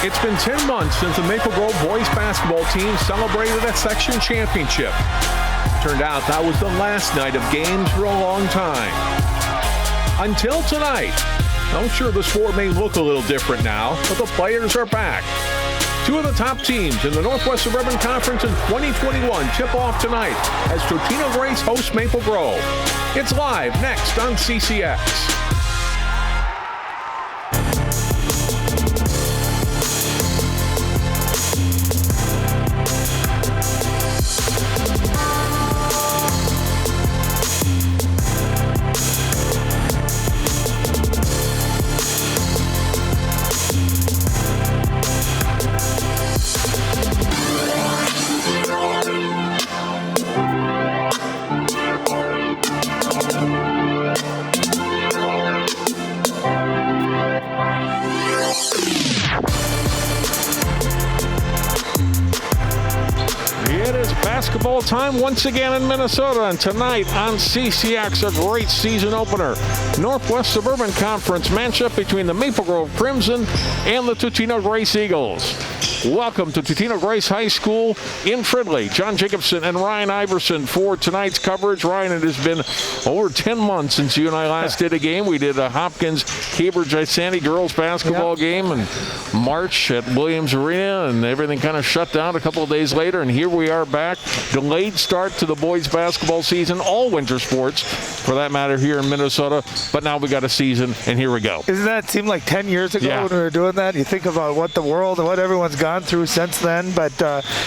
It's been 10 months since the Maple Grove boys basketball team celebrated a section championship. Turned out that was the last night of games for a long time. Until tonight. I'm sure the sport may look a little different now, but the players are back. Two of the top teams in the Northwest Suburban Conference in 2021 tip off tonight as Totino-Grace hosts Maple Grove. It's live next on CCX. Basketball time once again in Minnesota, and tonight on CCX, a great season opener. Northwest Suburban Conference matchup between the Maple Grove Crimson and the Totino-Grace Eagles. Welcome to Totino-Grace High School in Fridley. John Jacobson and Ryan Iverson for tonight's coverage. Ryan, it has been over 10 months since you and I last did a game. We did a Hopkins-Cambridge-Isanti girls basketball game in March at Williams Arena, and everything kind of shut down a couple of days later, and here we are back. Delayed start to the boys basketball season, all winter sports for that matter here in Minnesota, but now we got a season, and here we go. Doesn't that seem like 10 years ago when we were doing that? You think about what the world and what everyone's gone through since then, but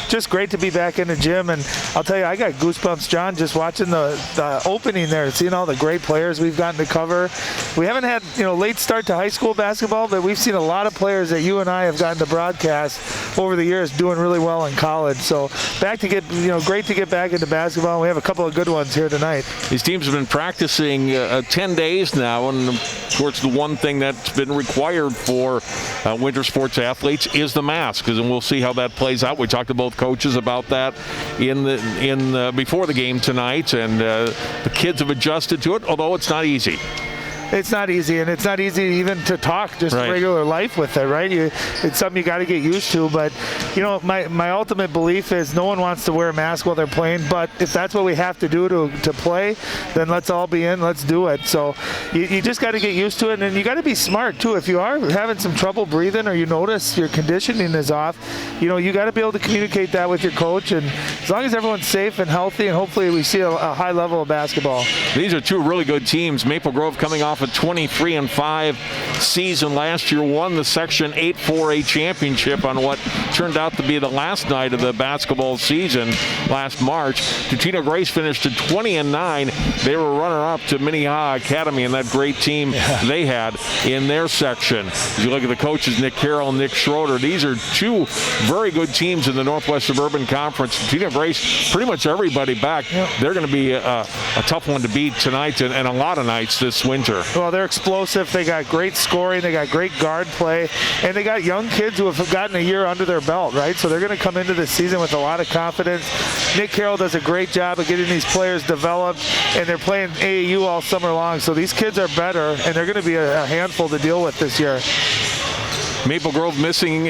just great to be back in the gym. And I'll tell you, I got goosebumps, John, just watching the opening there, seeing all the great players we've gotten to cover. We haven't had late start to high school basketball, but we've seen a lot of players that you and I have gotten to broadcast over the years doing really well in college. So great to get back into basketball. We have a couple of good ones here tonight. These teams have been practicing 10 days now, and of course the one thing that's been required for winter sports athletes is the mask, and we'll see how that plays out. We talked to both coaches about that before the game tonight, and the kids have adjusted to it, although it's not easy. It's not easy, and it's not easy even to talk just regular life with it, right? It's something you got to get used to, but my ultimate belief is no one wants to wear a mask while they're playing, but if that's what we have to do to play, then let's all be in, let's do it. So you just got to get used to it, and you got to be smart too. If you are having some trouble breathing or you notice your conditioning is off, you got to be able to communicate that with your coach, and as long as everyone's safe and healthy, and hopefully we see a high level of basketball. These are two really good teams. Maple Grove coming off a 23-5 season last year, won the Section 8 4A championship on what turned out to be the last night of the basketball season last March. Totino-Grace finished at 20-9. They were runner-up to Minneapolis Academy and that great team they had in their section. If you look at the coaches, Nick Carroll and Nick Schroeder, these are two very good teams in the Northwest Suburban Conference. Totino-Grace, pretty much everybody back. They're going to be a tough one to beat tonight and a lot of nights this winter. Well, they're explosive. They got great scoring. They got great guard play. And they got young kids who have gotten a year under their belt, right? So they're going to come into the season with a lot of confidence. Nick Carroll does a great job of getting these players developed, and they're playing AAU all summer long. So these kids are better, and they're going to be a handful to deal with this year. Maple Grove missing,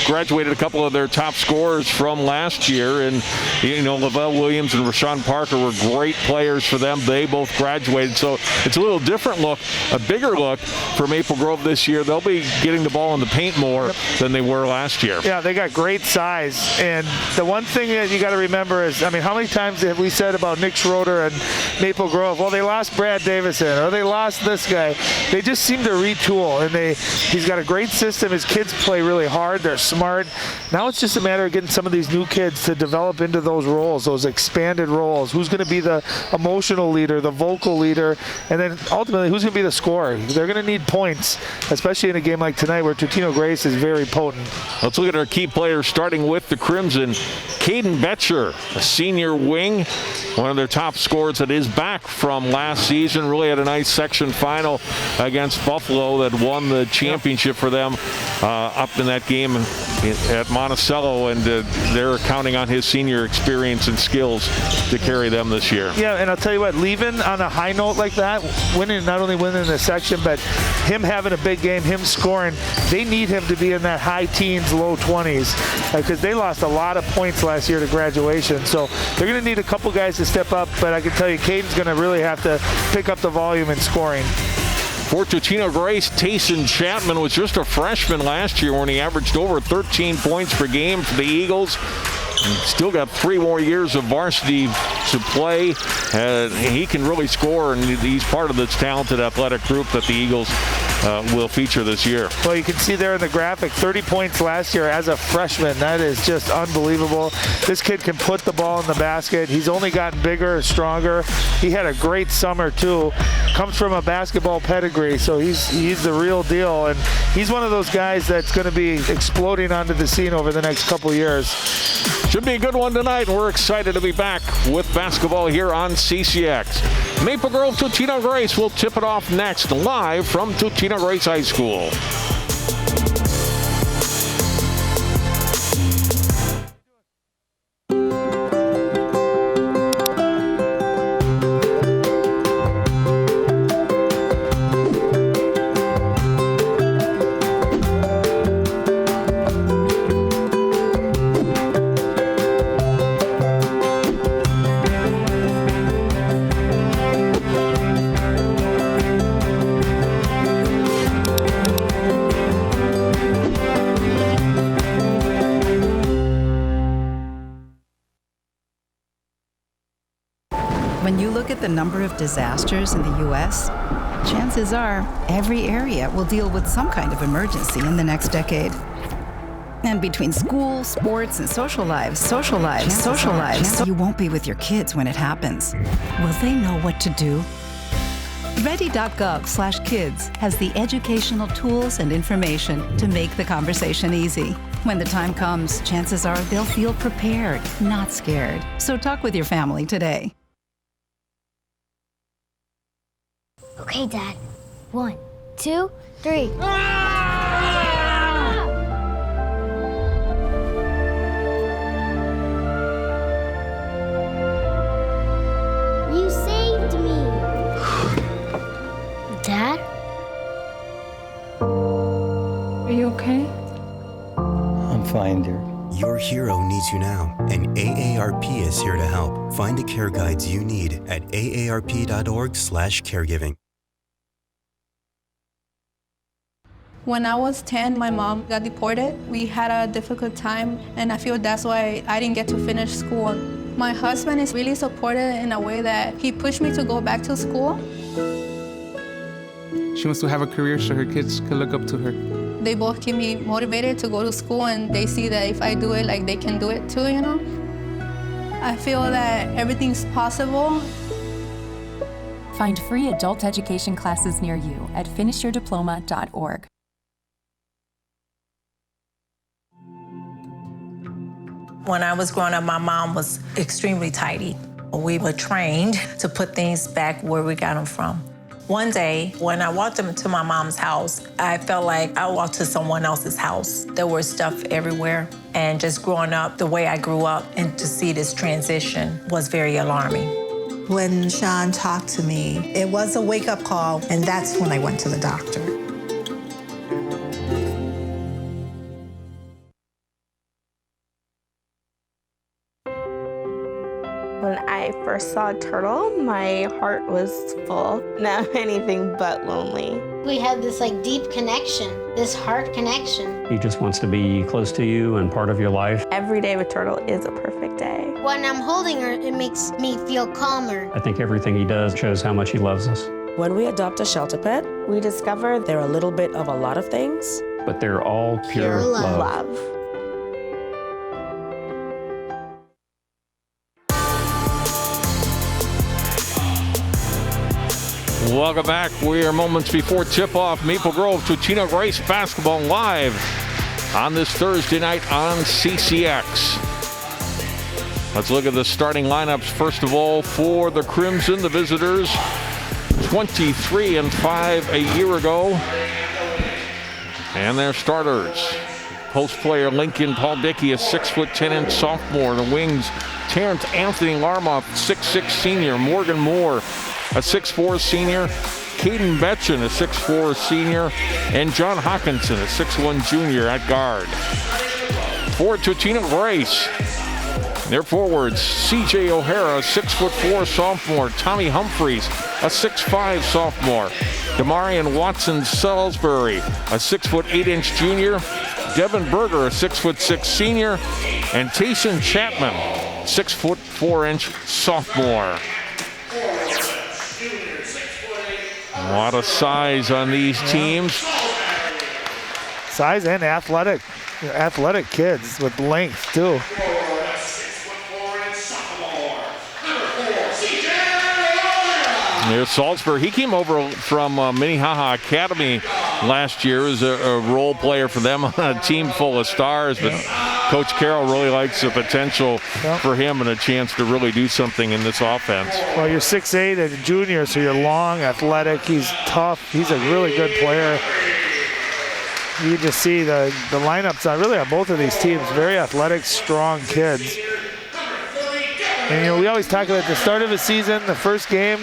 graduated a couple of their top scorers from last year, and Lavelle Williams and Rashawn Parker were great players for them. They both graduated, so it's a little different look, a bigger look for Maple Grove this year. They'll be getting the ball in the paint more than they were last year. Yeah, they got great size, and the one thing that you got to remember is, how many times have we said about Nick Schroeder and Maple Grove, well, they lost Brad Davison, or they lost this guy. They just seem to retool, and he's got a great system. His kids play really hard. They're smart. Now it's just a matter of getting some of these new kids to develop into those roles, those expanded roles. Who's going to be the emotional leader, the vocal leader, and then ultimately who's going to be the scorer? They're going to need points, especially in a game like tonight where Totino-Grace is very potent. Let's look at our key players, starting with the Crimson. Caden Betcher, a senior wing, one of their top scorers that is back from last season. Really had a nice section final against Buffalo that won the championship for them up in that game at Monticello, and they're counting on his senior experience and skills to carry them this year. Yeah, and I'll tell you what, leaving on a high note like that, not only winning the section, but him having a big game, him scoring, they need him to be in that high teens, low 20s, because they lost a lot of points last year to graduation. So they're going to need a couple guys to step up, but I can tell you, Caden's going to really have to pick up the volume in scoring. For Totino-Grace, Tayson Chapman was just a freshman last year when he averaged over 13 points per game for the Eagles. Still got 3 more years of varsity to play. He can really score, and he's part of this talented athletic group that the Eagles will feature this year. Well, you can see there in the graphic, 30 points last year as a freshman. That is just unbelievable. This kid can put the ball in the basket. He's only gotten bigger, stronger. He had a great summer, too. Comes from a basketball pedigree, so he's the real deal. And he's one of those guys that's going to be exploding onto the scene over the next couple years. Should be a good one tonight, and we're excited to be back with basketball here on CCX. Maple Grove Totino-Grace will tip it off next, live from Totino-Grace High School. When you look at the number of disasters in the U.S., chances are every area will deal with some kind of emergency in the next decade. And between school, sports, and social lives, you won't be with your kids when it happens. Will they know what to do? Ready.gov/kids has the educational tools and information to make the conversation easy. When the time comes, chances are they'll feel prepared, not scared. So talk with your family today. Okay, Dad. 1, 2, 3. You saved me. Dad? Are you okay? I'm fine, dear. Your hero needs you now, and AARP is here to help. Find the care guides you need at aarp.org/caregiving. When I was 10, my mom got deported. We had a difficult time, and I feel that's why I didn't get to finish school. My husband is really supportive in a way that he pushed me to go back to school. She wants to have a career so her kids can look up to her. They both keep me motivated to go to school, and they see that if I do it, like they can do it too, you know? I feel that everything's possible. Find free adult education classes near you at finishyourdiploma.org. When I was growing up, my mom was extremely tidy. We were trained to put things back where we got them from. One day, when I walked into my mom's house, I felt like I walked to someone else's house. There was stuff everywhere. And just growing up the way I grew up, and to see this transition was very alarming. When Sean talked to me, it was a wake-up call, and that's when I went to the doctor. When I first saw Turtle, my heart was full. Now I'm anything but lonely. We had this deep connection, this heart connection. He just wants to be close to you and part of your life. Every day with Turtle is a perfect day. When I'm holding her, it makes me feel calmer. I think everything he does shows how much he loves us. When we adopt a shelter pet, we discover they're a little bit of a lot of things. But they're all pure love. Welcome back. We are moments before tip-off. Maple Grove Totino-Grace basketball live on this Thursday night on CCX. Let's look at the starting lineups. First of all, for the Crimson, the visitors, 23-5 a year ago. And their starters. Post player Lincoln Paul Dickey, a 6'10" sophomore. The wings, Terrence Anthony Larmoff, 6'6" senior. Morgan Moore, a 6'4" senior. Caden Betchen, a 6'4" senior. And John Hawkinson, a 6'1" junior at guard. For Totino-Grace, their forwards, C.J. O'Hara, a 6'4" sophomore. Tommy Humphreys, a 6'5" sophomore. Demarion Watson-Salisbury, a 6'8" junior. Devin Berger, a 6'6" senior. And Tayson Chapman, 6'4" sophomore. A lot of size on these teams. Size and athletic kids with length too. There's Salisbury. He came over from Minnehaha Academy last year as a role player for them on a team full of stars. But Coach Carroll really likes the potential for him and a chance to really do something in this offense. Well, you're 6'8" and a junior, so you're long, athletic. He's tough. He's a really good player. You just see the lineups on both of these teams. Very athletic, strong kids. And we always talk about the start of a season, the first game.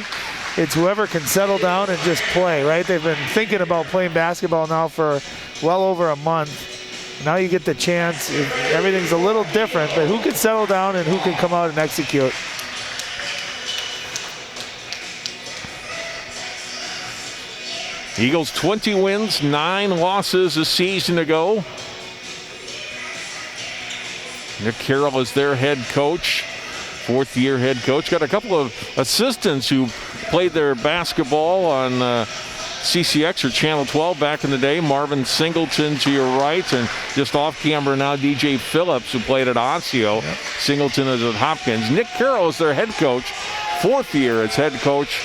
It's whoever can settle down and just play, right? They've been thinking about playing basketball now for well over a month. Now you get the chance. Everything's a little different, but who can settle down and who can come out and execute? Eagles 20 wins, 9 losses a season ago. Nick Carroll is their head coach, fourth-year head coach. Got a couple of assistants who played their basketball on CCX or Channel 12 back in the day. Marvin Singleton to your right, and just off camera now, DJ Phillips, who played at Osseo. Yep. Singleton is at Hopkins. Nick Carroll is their head coach, fourth year as head coach.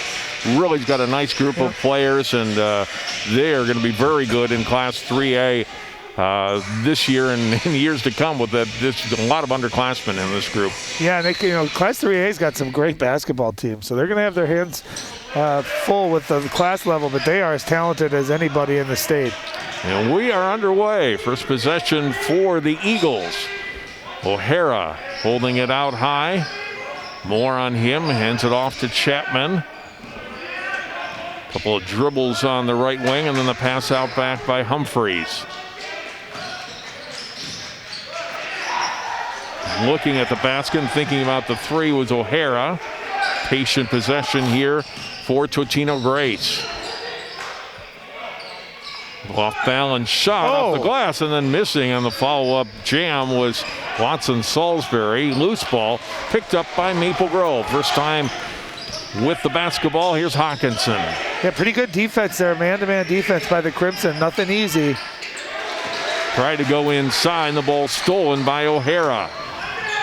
Really's got a nice group of players, and they are going to be very good in Class 3A this year and in years to come with a lot of underclassmen in this group. Yeah, and Class 3A's got some great basketball teams, so they're going to have their hands full with the class level, but they are as talented as anybody in the state. And we are underway. First possession for the Eagles. O'Hara holding it out high. More on him, hands it off to Chapman. Couple of dribbles on the right wing, and then the pass out back by Humphreys. Looking at the basket and thinking about the three was O'Hara. Patient possession here for Totino-Grace. Off balance shot off the glass, and then missing on the follow-up jam was Watson-Salisbury. Loose ball picked up by Maple Grove. First time with the basketball. Here's Hawkinson. Yeah, pretty good defense there, man-to-man defense by the Crimson. Nothing easy. Tried to go inside. The ball stolen by O'Hara.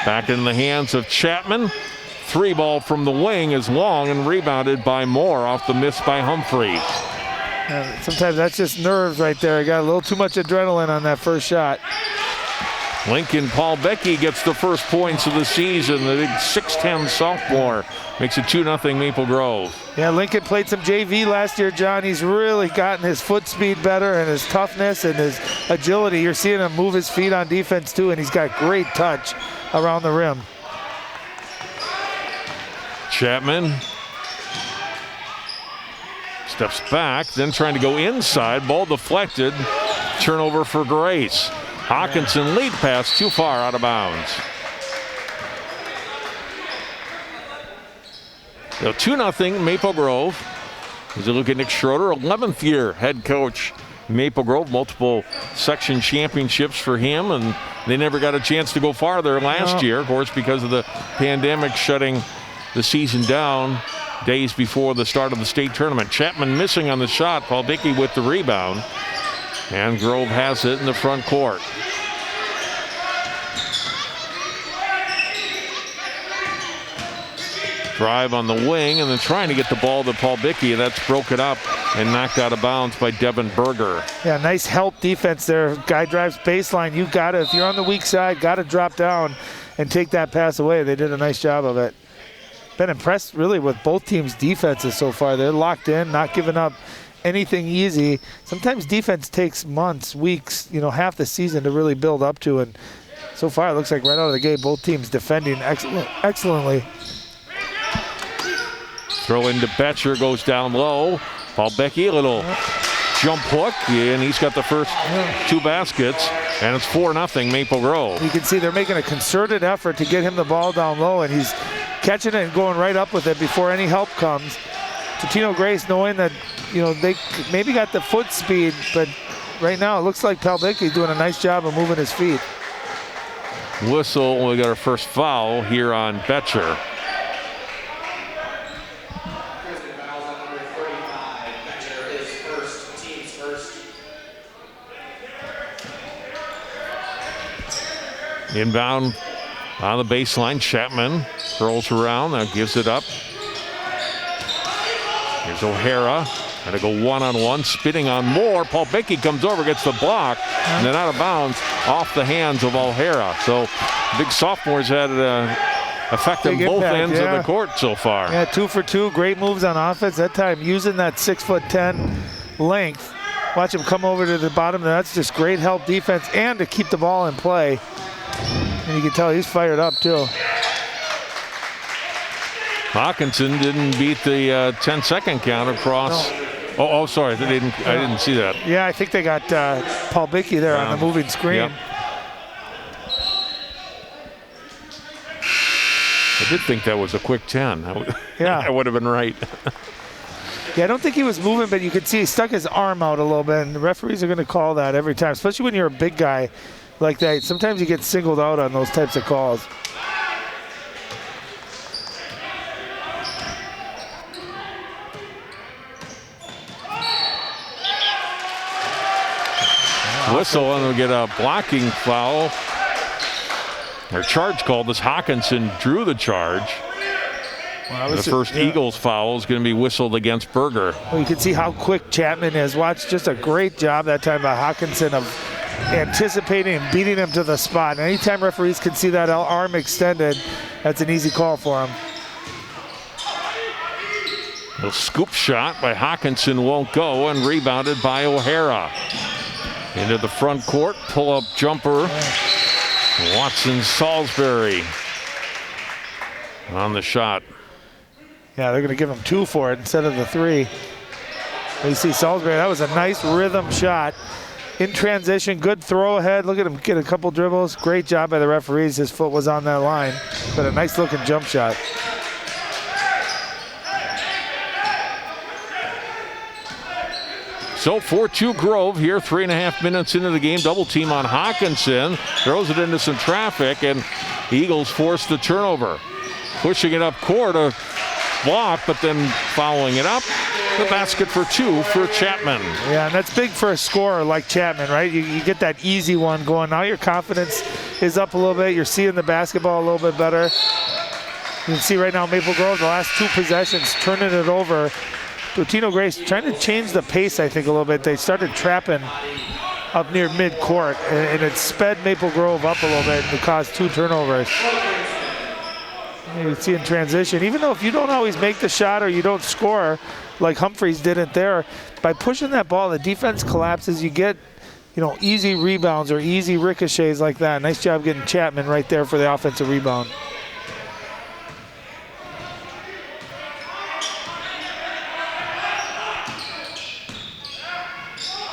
Back in the hands of Chapman. Three ball from the wing is long and rebounded by Moore off the miss by Humphreys. Sometimes that's just nerves right there. I got a little too much adrenaline on that first shot. Lincoln Paul Becky gets the first points of the season. The big 6'10" sophomore makes it 2-0 Maple Grove. Yeah, Lincoln played some JV last year, John. He's really gotten his foot speed better and his toughness and his agility. You're seeing him move his feet on defense too, and he's got great touch around the rim. Chapman steps back, then trying to go inside. Ball deflected. Turnover for Grace. Hawkinson lead pass too far out of bounds. So 2-0 Maple Grove. As you look at Nick Schroeder, 11th year head coach Maple Grove, multiple section championships for him, and they never got a chance to go farther last year, of course, because of the pandemic shutting the season down days before the start of the state tournament. Chapman missing on the shot. Paul Dickey with the rebound. And Grove has it in the front court. Drive on the wing, and then trying to get the ball to Paul Bickey. That's broken up and knocked out of bounds by Devin Berger. Yeah, nice help defense there. Guy drives baseline. You got to, if you're on the weak side, got to drop down and take that pass away. They did a nice job of it. Been impressed really with both teams' defenses so far. They're locked in, not giving up anything easy. Sometimes defense takes months, weeks, half the season to really build up to, and so far it looks like right out of the gate, both teams defending excellently. Throw into Betcher, goes down low. Paul Becky, a little jump hook, and he's got the first 2 baskets, and it's 4-0 Maple Grove. You can see they're making a concerted effort to get him the ball down low, and he's catching it and going right up with it before any help comes. Totino-Grace knowing that, they maybe got the foot speed, but right now it looks like Palbicki's doing a nice job of moving his feet. Whistle, we got our first foul here on Betcher. Inbound on the baseline, Chapman curls around, now gives it up. Here's O'Hara, trying to go one-on-one, spinning on Moore. Paul Bickey comes over, gets the block, and then out of bounds off the hands of O'Hara. So big sophomores had effect on both ends of the court so far. Yeah, 2 for 2, great moves on offense. That time using that 6'10" length. Watch him come over to the bottom. That's just great help defense and to keep the ball in play. And you can tell he's fired up too. Hawkinson didn't beat the 10-second count across. No. Oh, sorry, I didn't see that. Yeah, I think they got Paul Bickey there on the moving screen. Yep. I did think that was a quick 10. Yeah, I would have been right. Yeah, I don't think he was moving, but you could see he stuck his arm out a little bit, and the referees are going to call that every time, especially when you're a big guy like that. Sometimes you get singled out on those types of calls. Whistle, and we'll get a blocking foul. Or charge called as Hawkinson drew the charge. Well, the first Eagles foul is going to be whistled against Berger. Well, you can see how quick Chapman is. Watch, just a great job that time by Hawkinson of anticipating and beating him to the spot. And anytime referees can see that arm extended, that's an easy call for him. A scoop shot by Hawkinson won't go, and rebounded by O'Hara. Into the front court, pull-up jumper. Watson-Salisbury on the shot. Yeah, they're going to give him 2 for it instead of the 3. You see Salisbury, that was a nice rhythm shot. In transition, good throw ahead. Look at him get a couple dribbles. Great job by the referees. His foot was on that line, but a nice looking jump shot. So 4-2 Grove here, 3.5 minutes into the game. Double team on Hawkinson. Throws it into some traffic, and the Eagles force the turnover. Pushing it up court, a block, but then following it up. The basket for 2 for Chapman. Yeah, and that's big for a scorer like Chapman, right? You get that easy one going. Now your confidence is up a little bit. You're seeing the basketball a little bit better. You can see right now Maple Grove, the last 2 possessions, turning it over. Totino-Grace trying to change the pace, I think, a little bit. They started trapping up near mid-court, and it sped Maple Grove up a little bit and caused 2 turnovers. You can see in transition, even though if you don't always make the shot or you don't score like Humphreys didn't there, by pushing that ball, the defense collapses. You get, easy rebounds or easy ricochets like that. Nice job getting Chapman right there for the offensive rebound.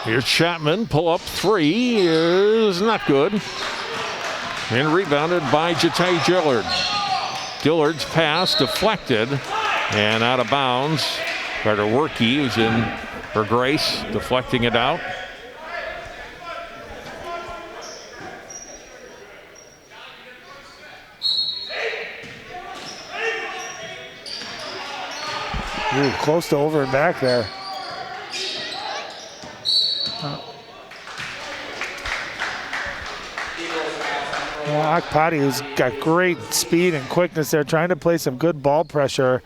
Here's Chapman, pull-up 3 is not good. And rebounded by Jatai Dillard. Dillard's pass deflected and out of bounds. Carter Werke was in for Grace, deflecting it out. Ooh, close to over and back there. Akpati, who's got great speed and quickness there, trying to play some good ball pressure,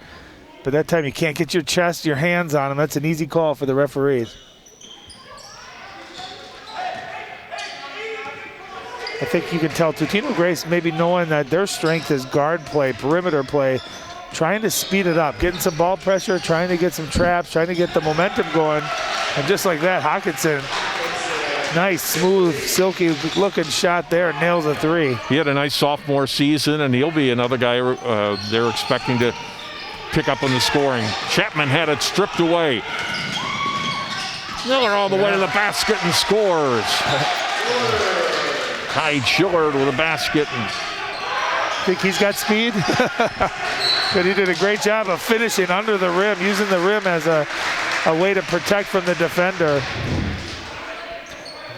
but that time you can't get your hands on him. That's an easy call for the referees. I think you can tell Totino-Grace maybe knowing that their strength is guard play, perimeter play, trying to speed it up, getting some ball pressure, trying to get some traps, trying to get the momentum going. And just like that, Hawkinson, nice, smooth, silky looking shot there, nails a three. He had a nice sophomore season, and he'll be another guy they're expecting to pick up on the scoring. Chapman had it stripped away. Miller all the way to the basket and scores. Ty Chillard with a basket. Think he's got speed? But he did a great job of finishing under the rim, using the rim as a way to protect from the defender.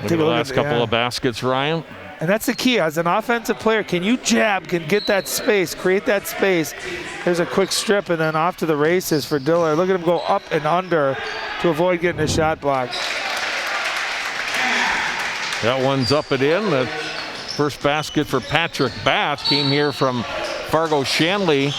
Look at the last couple of baskets, Ryan. And that's the key. As an offensive player, can you jab, can get that space, create that space. There's a quick strip and then off to the races for Dillard. Look at him go up and under to avoid getting a shot block. That one's up and in. The first basket for Patrick Bath came here from Fargo Shanley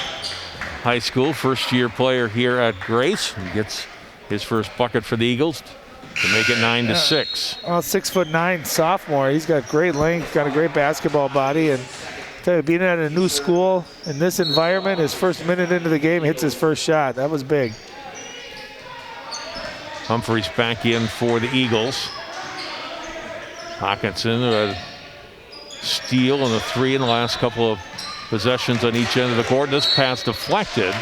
High School. First-year player here at Grace. He gets his first bucket for the Eagles to make it 9-6. Well, 6'9" sophomore. He's got great length, got a great basketball body, and I tell you, being at a new school in this environment, his first minute into the game hits his first shot. That was big. Humphreys back in for the Eagles. Hawkinson, a steal and a three in the last couple of possessions on each end of the court. This pass deflected,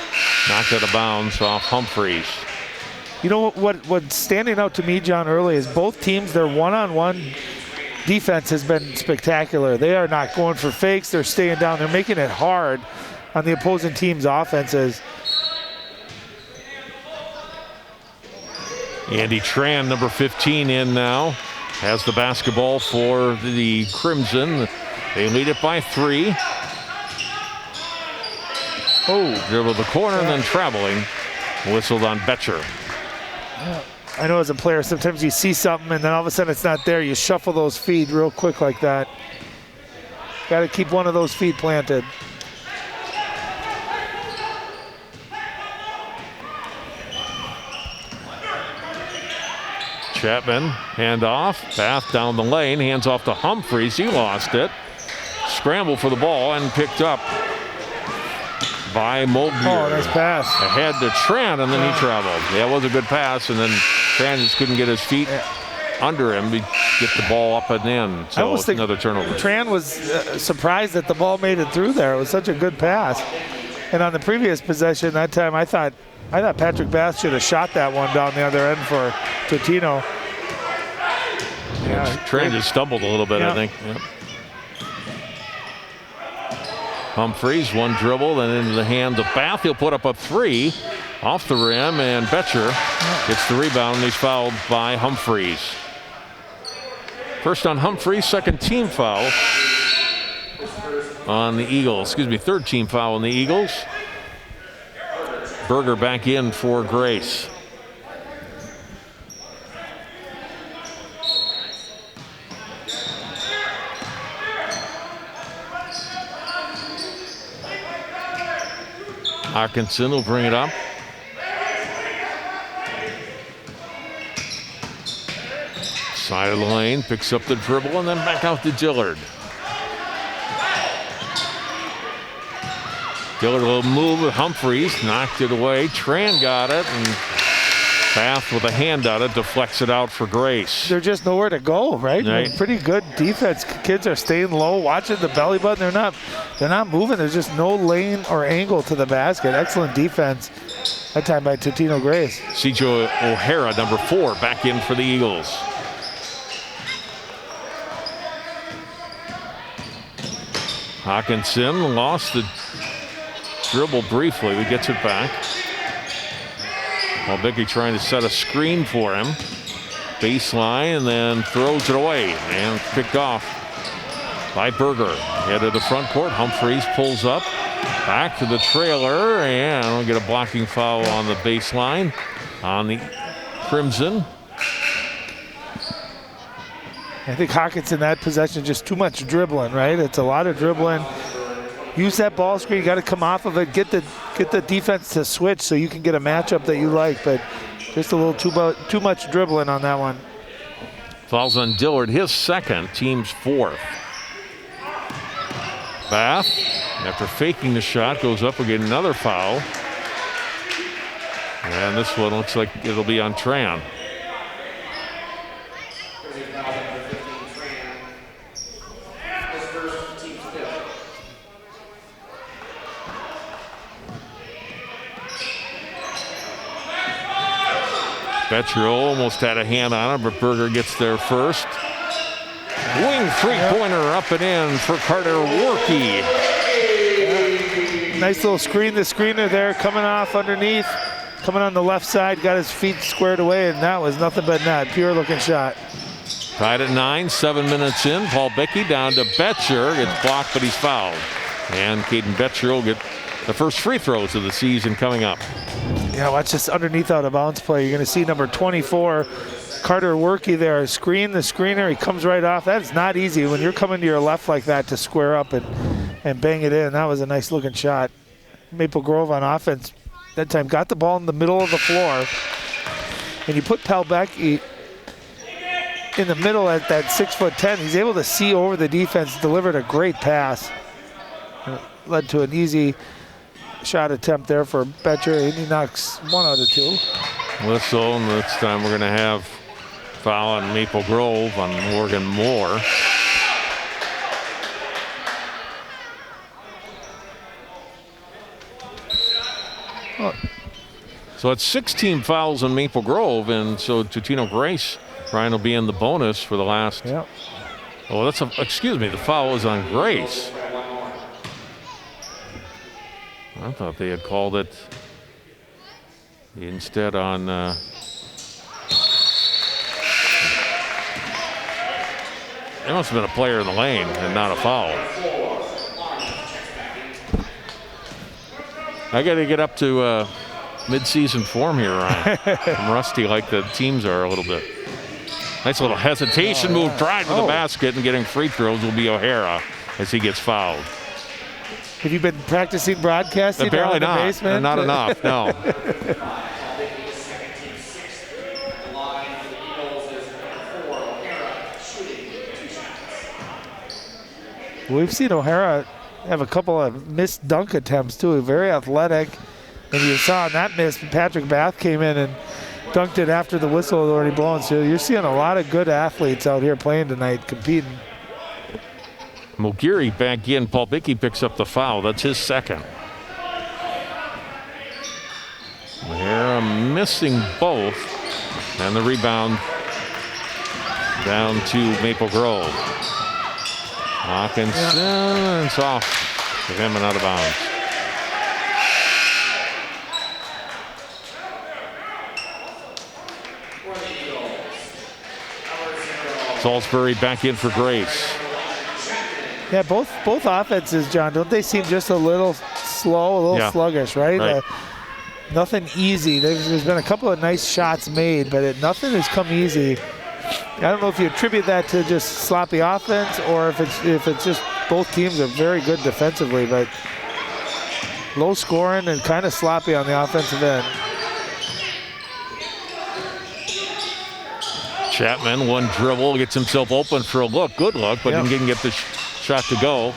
knocked out of bounds off Humphreys. You know what's standing out to me, John, early is both teams, their one-on-one defense has been spectacular. They are not going for fakes. They're staying down. They're making it hard on the opposing team's offenses. Andy Tran, number 15, in now. Has the basketball for the Crimson. They lead it by 3. Oh, dribbled the corner and then traveling. Whistled on Betcher. Yeah. I know as a player, sometimes you see something and then all of a sudden it's not there. You shuffle those feet real quick like that. Got to keep one of those feet planted. Chapman, hand off, Bath down the lane, hands off to Humphreys, he lost it. Scramble for the ball and picked up by Mulgear. Oh, nice pass. Ahead to Tran, and then he traveled. Yeah, it was a good pass, and then Tran just couldn't get his feet under him to get the ball up and in. So it's another turnover. Tran was surprised that the ball made it through there. It was such a good pass. And on the previous possession that time, I thought Patrick Bath should have shot that one down the other end for Totino. Yeah, Tran just stumbled a little bit, I think. Yep. Humphreys, one dribble, then into the hand of Bath. He'll put up a 3 off the rim, and Betcher gets the rebound, and he's fouled by Humphreys. First on Humphreys, second team foul on the Eagles. Excuse me, third team foul on the Eagles. Berger back in for Grace. Hawkinson will bring it up. Side of the lane, picks up the dribble, and then back out to Dillard. Dillard will move with Humphreys, knocked it away. Tran got it, and Bath with a hand on it deflects it out for Grace. They're just nowhere to go, right? Pretty good defense. Kids are staying low, watching the belly button. They're not moving. There's just no lane or angle to the basket. Excellent defense that time by Totino-Grace. C.J. O'Hara, number 4, back in for the Eagles. Hawkinson lost the dribble briefly, but gets it back. Malbicki trying to set a screen for him. Baseline, and then throws it away, and picked off by Berger. Head to the front court. Humphreys pulls up, back to the trailer, and I'll get a blocking foul on the baseline on the Crimson. I think Hawkinson, that possession, just too much dribbling, right? It's a lot of dribbling. Use that ball screen. You got to come off of it. Get the defense to switch so you can get a matchup that you like. But just a little too much dribbling on that one. Fouls on Dillard, his second, team's 4th. Bath, after faking the shot, goes up and get another foul. And this one looks like it'll be on Tran. Betcher almost had a hand on it, but Berger gets there first. Wing three-pointer up and in for Carter Workey. Nice little screen. The screener there coming off underneath. Coming on the left side, got his feet squared away, and that was nothing but net. Pure looking shot. Tied at 9, 7 minutes in. Paul Bickey down to Betcher. Gets blocked, but he's fouled. And Caden Betcher will get the first free throws of the season coming up. Yeah, watch this underneath out of bounds play. You're going to see number 24, Carter Workey there. Screen the screener. He comes right off. That's not easy when you're coming to your left like that to square up and bang it in. That was a nice looking shot. Maple Grove on offense that time got the ball in the middle of the floor. And you put Palbecky in the middle at that 6'10". He's able to see over the defense, delivered a great pass. It led to an easy shot attempt there for Betcher, and he knocks 1 out of 2. Whistle, and this time we're going to have foul on Maple Grove on Morgan Moore. Oh. So it's 16 fouls on Maple Grove, and so Totino-Grace, Ryan, will be in the bonus for the last. Yep. Oh, that's excuse me, the foul is on Grace. I thought they had called it instead on. It must have been a player in the lane and not a foul. I got to get up to mid-season form here, Ryan. I'm rusty like the teams are a little bit. Nice little hesitation move, tried to the basket, and getting free throws will be O'Hara as he gets fouled. Have you been practicing broadcasting? Apparently not. Basement? Not enough, no. We've seen O'Hara have a couple of missed dunk attempts too. Very athletic, and you saw on that miss, Patrick Bath came in and dunked it after the whistle had already blown. So you're seeing a lot of good athletes out here playing tonight, competing. Mulgeary back in. Paul Bickey picks up the foul. That's his second. O'Hara missing both, and the rebound down to Maple Grove. Hawkinson, it's off to him and out of bounds. Salisbury back in for Grace. Yeah, both offenses, John, don't they seem just a little slow, a little sluggish, right? Nothing easy. There's been a couple of nice shots made, but nothing has come easy. I don't know if you attribute that to just sloppy offense or if it's just both teams are very good defensively, but low scoring and kind of sloppy on the offensive end. Chapman, one dribble, gets himself open for a look. Good look, but didn't get the shot to go.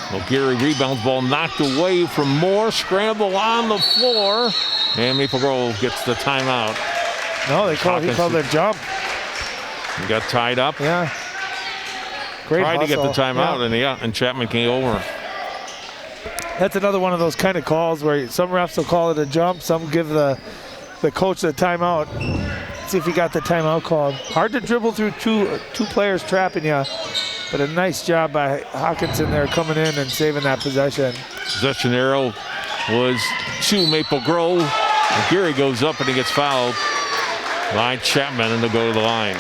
Mulgeary rebounds, ball knocked away from Moore. Scramble on the floor, and Maple Grove gets the timeout. No, he called their jump. He got tied up. Yeah. Great Tried hustle. to get the timeout, and Chapman came over. That's another one of those kind of calls where some refs will call it a jump, some give the coach the timeout. See if he got the timeout called. Hard to dribble through two players trapping you, but a nice job by Hawkinson there coming in and saving that possession. Possession arrow was to Maple Grove. Mulgeary goes up and he gets fouled by Chapman, and they'll go to the line.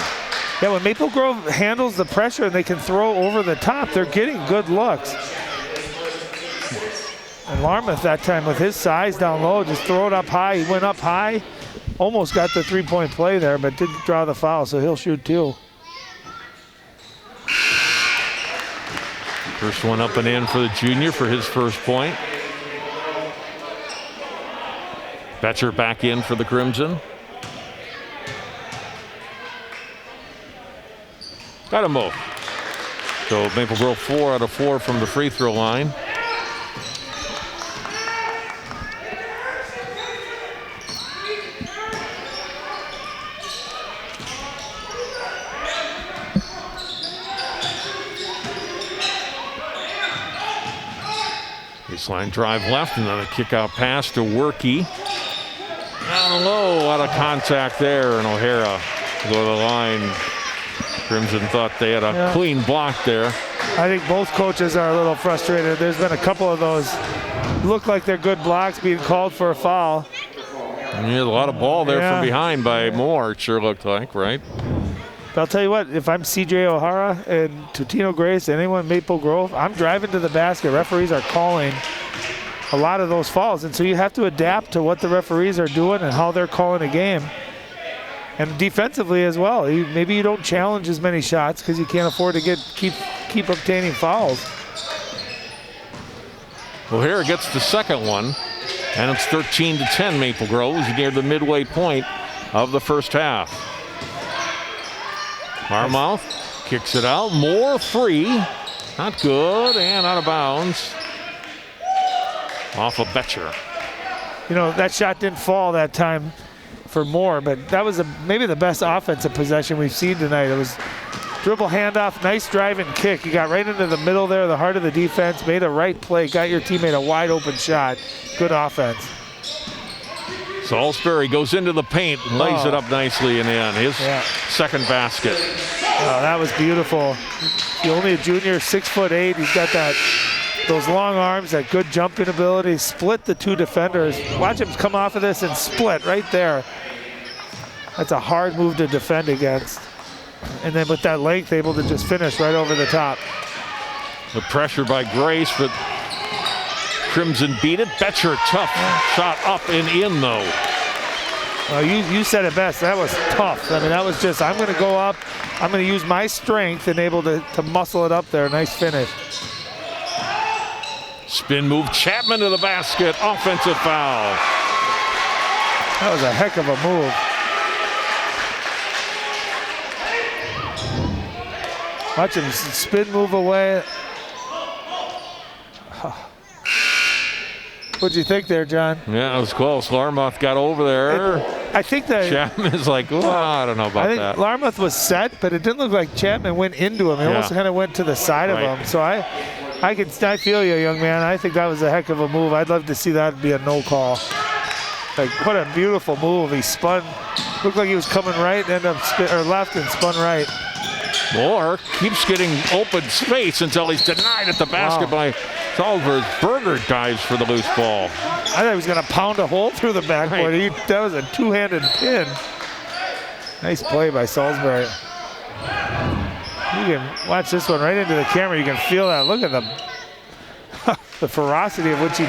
Yeah, when Maple Grove handles the pressure and they can throw over the top, they're getting good looks. And Larmouth that time with his size down low, just throw it up high. He went up high, almost got the three-point play there, but didn't draw the foul, so he'll shoot two. First one up and in for the junior for his first point. Betcher back in for the Crimson. Got him both. So Maple Grove 4 out of 4 from the free throw line. Baseline drive left, and then a kick out pass to Workey. Down low, a lot of contact there, and O'Hara go to the line. Crimson thought they had a clean block there. I think both coaches are a little frustrated. There's been a couple of those look like they're good blocks being called for a foul. And you had a lot of ball there from behind by Moore, it sure looked like, right? But I'll tell you what, if I'm CJ O'Hara and Totino-Grace, anyone Maple Grove, I'm driving to the basket. Referees are calling a lot of those fouls, and so you have to adapt to what the referees are doing and how they're calling a game. And defensively as well. Maybe you don't challenge as many shots because you can't afford to keep obtaining fouls. O'Hara gets the second one, and it's 13-10 Maple Grove near the midway point of the first half. Larmouth kicks it out. Moore free. Not good, and out of bounds. Off of Betcher. You know, that shot didn't fall that time for Moore, but that was maybe the best offensive possession we've seen tonight. It was dribble handoff, nice drive and kick. You got right into the middle there, the heart of the defense, made a right play, got your teammate a wide open shot. Good offense. Salisbury goes into the paint, lays it up nicely in the end. His second basket. Oh, that was beautiful. He's only a junior, 6'8". He's got those long arms, that good jumping ability. Split the two defenders. Watch him come off of this and split right there. That's a hard move to defend against. And then with that length, able to just finish right over the top. The pressure by Grace, but Crimson beat it. Betcher, tough shot up and in though. You said it best. That was tough. I mean, that was just, I'm going to go up. I'm going to use my strength and able to muscle it up there. Nice finish. Spin move, Chapman to the basket. Offensive foul. That was a heck of a move. Watch him spin move away. What'd you think there, John? Yeah, it was close. Larmouth got over there. I think that Chapman is like, oh, I don't know about that. Larmouth was set, but it didn't look like Chapman went into him. He almost kind of went to the side of him. So I feel you, young man. I think that was a heck of a move. I'd love to see that be a no call. Like, what a beautiful move. He spun, looked like he was coming right, ended up left and spun right. Moore keeps getting open space until he's denied at the basket by Salisbury. Berger dives for the loose ball. I thought he was going to pound a hole through the backboard. That was a two-handed pin. Nice play by Salisbury. You can watch this one right into the camera. You can feel that. Look at the ferocity of which he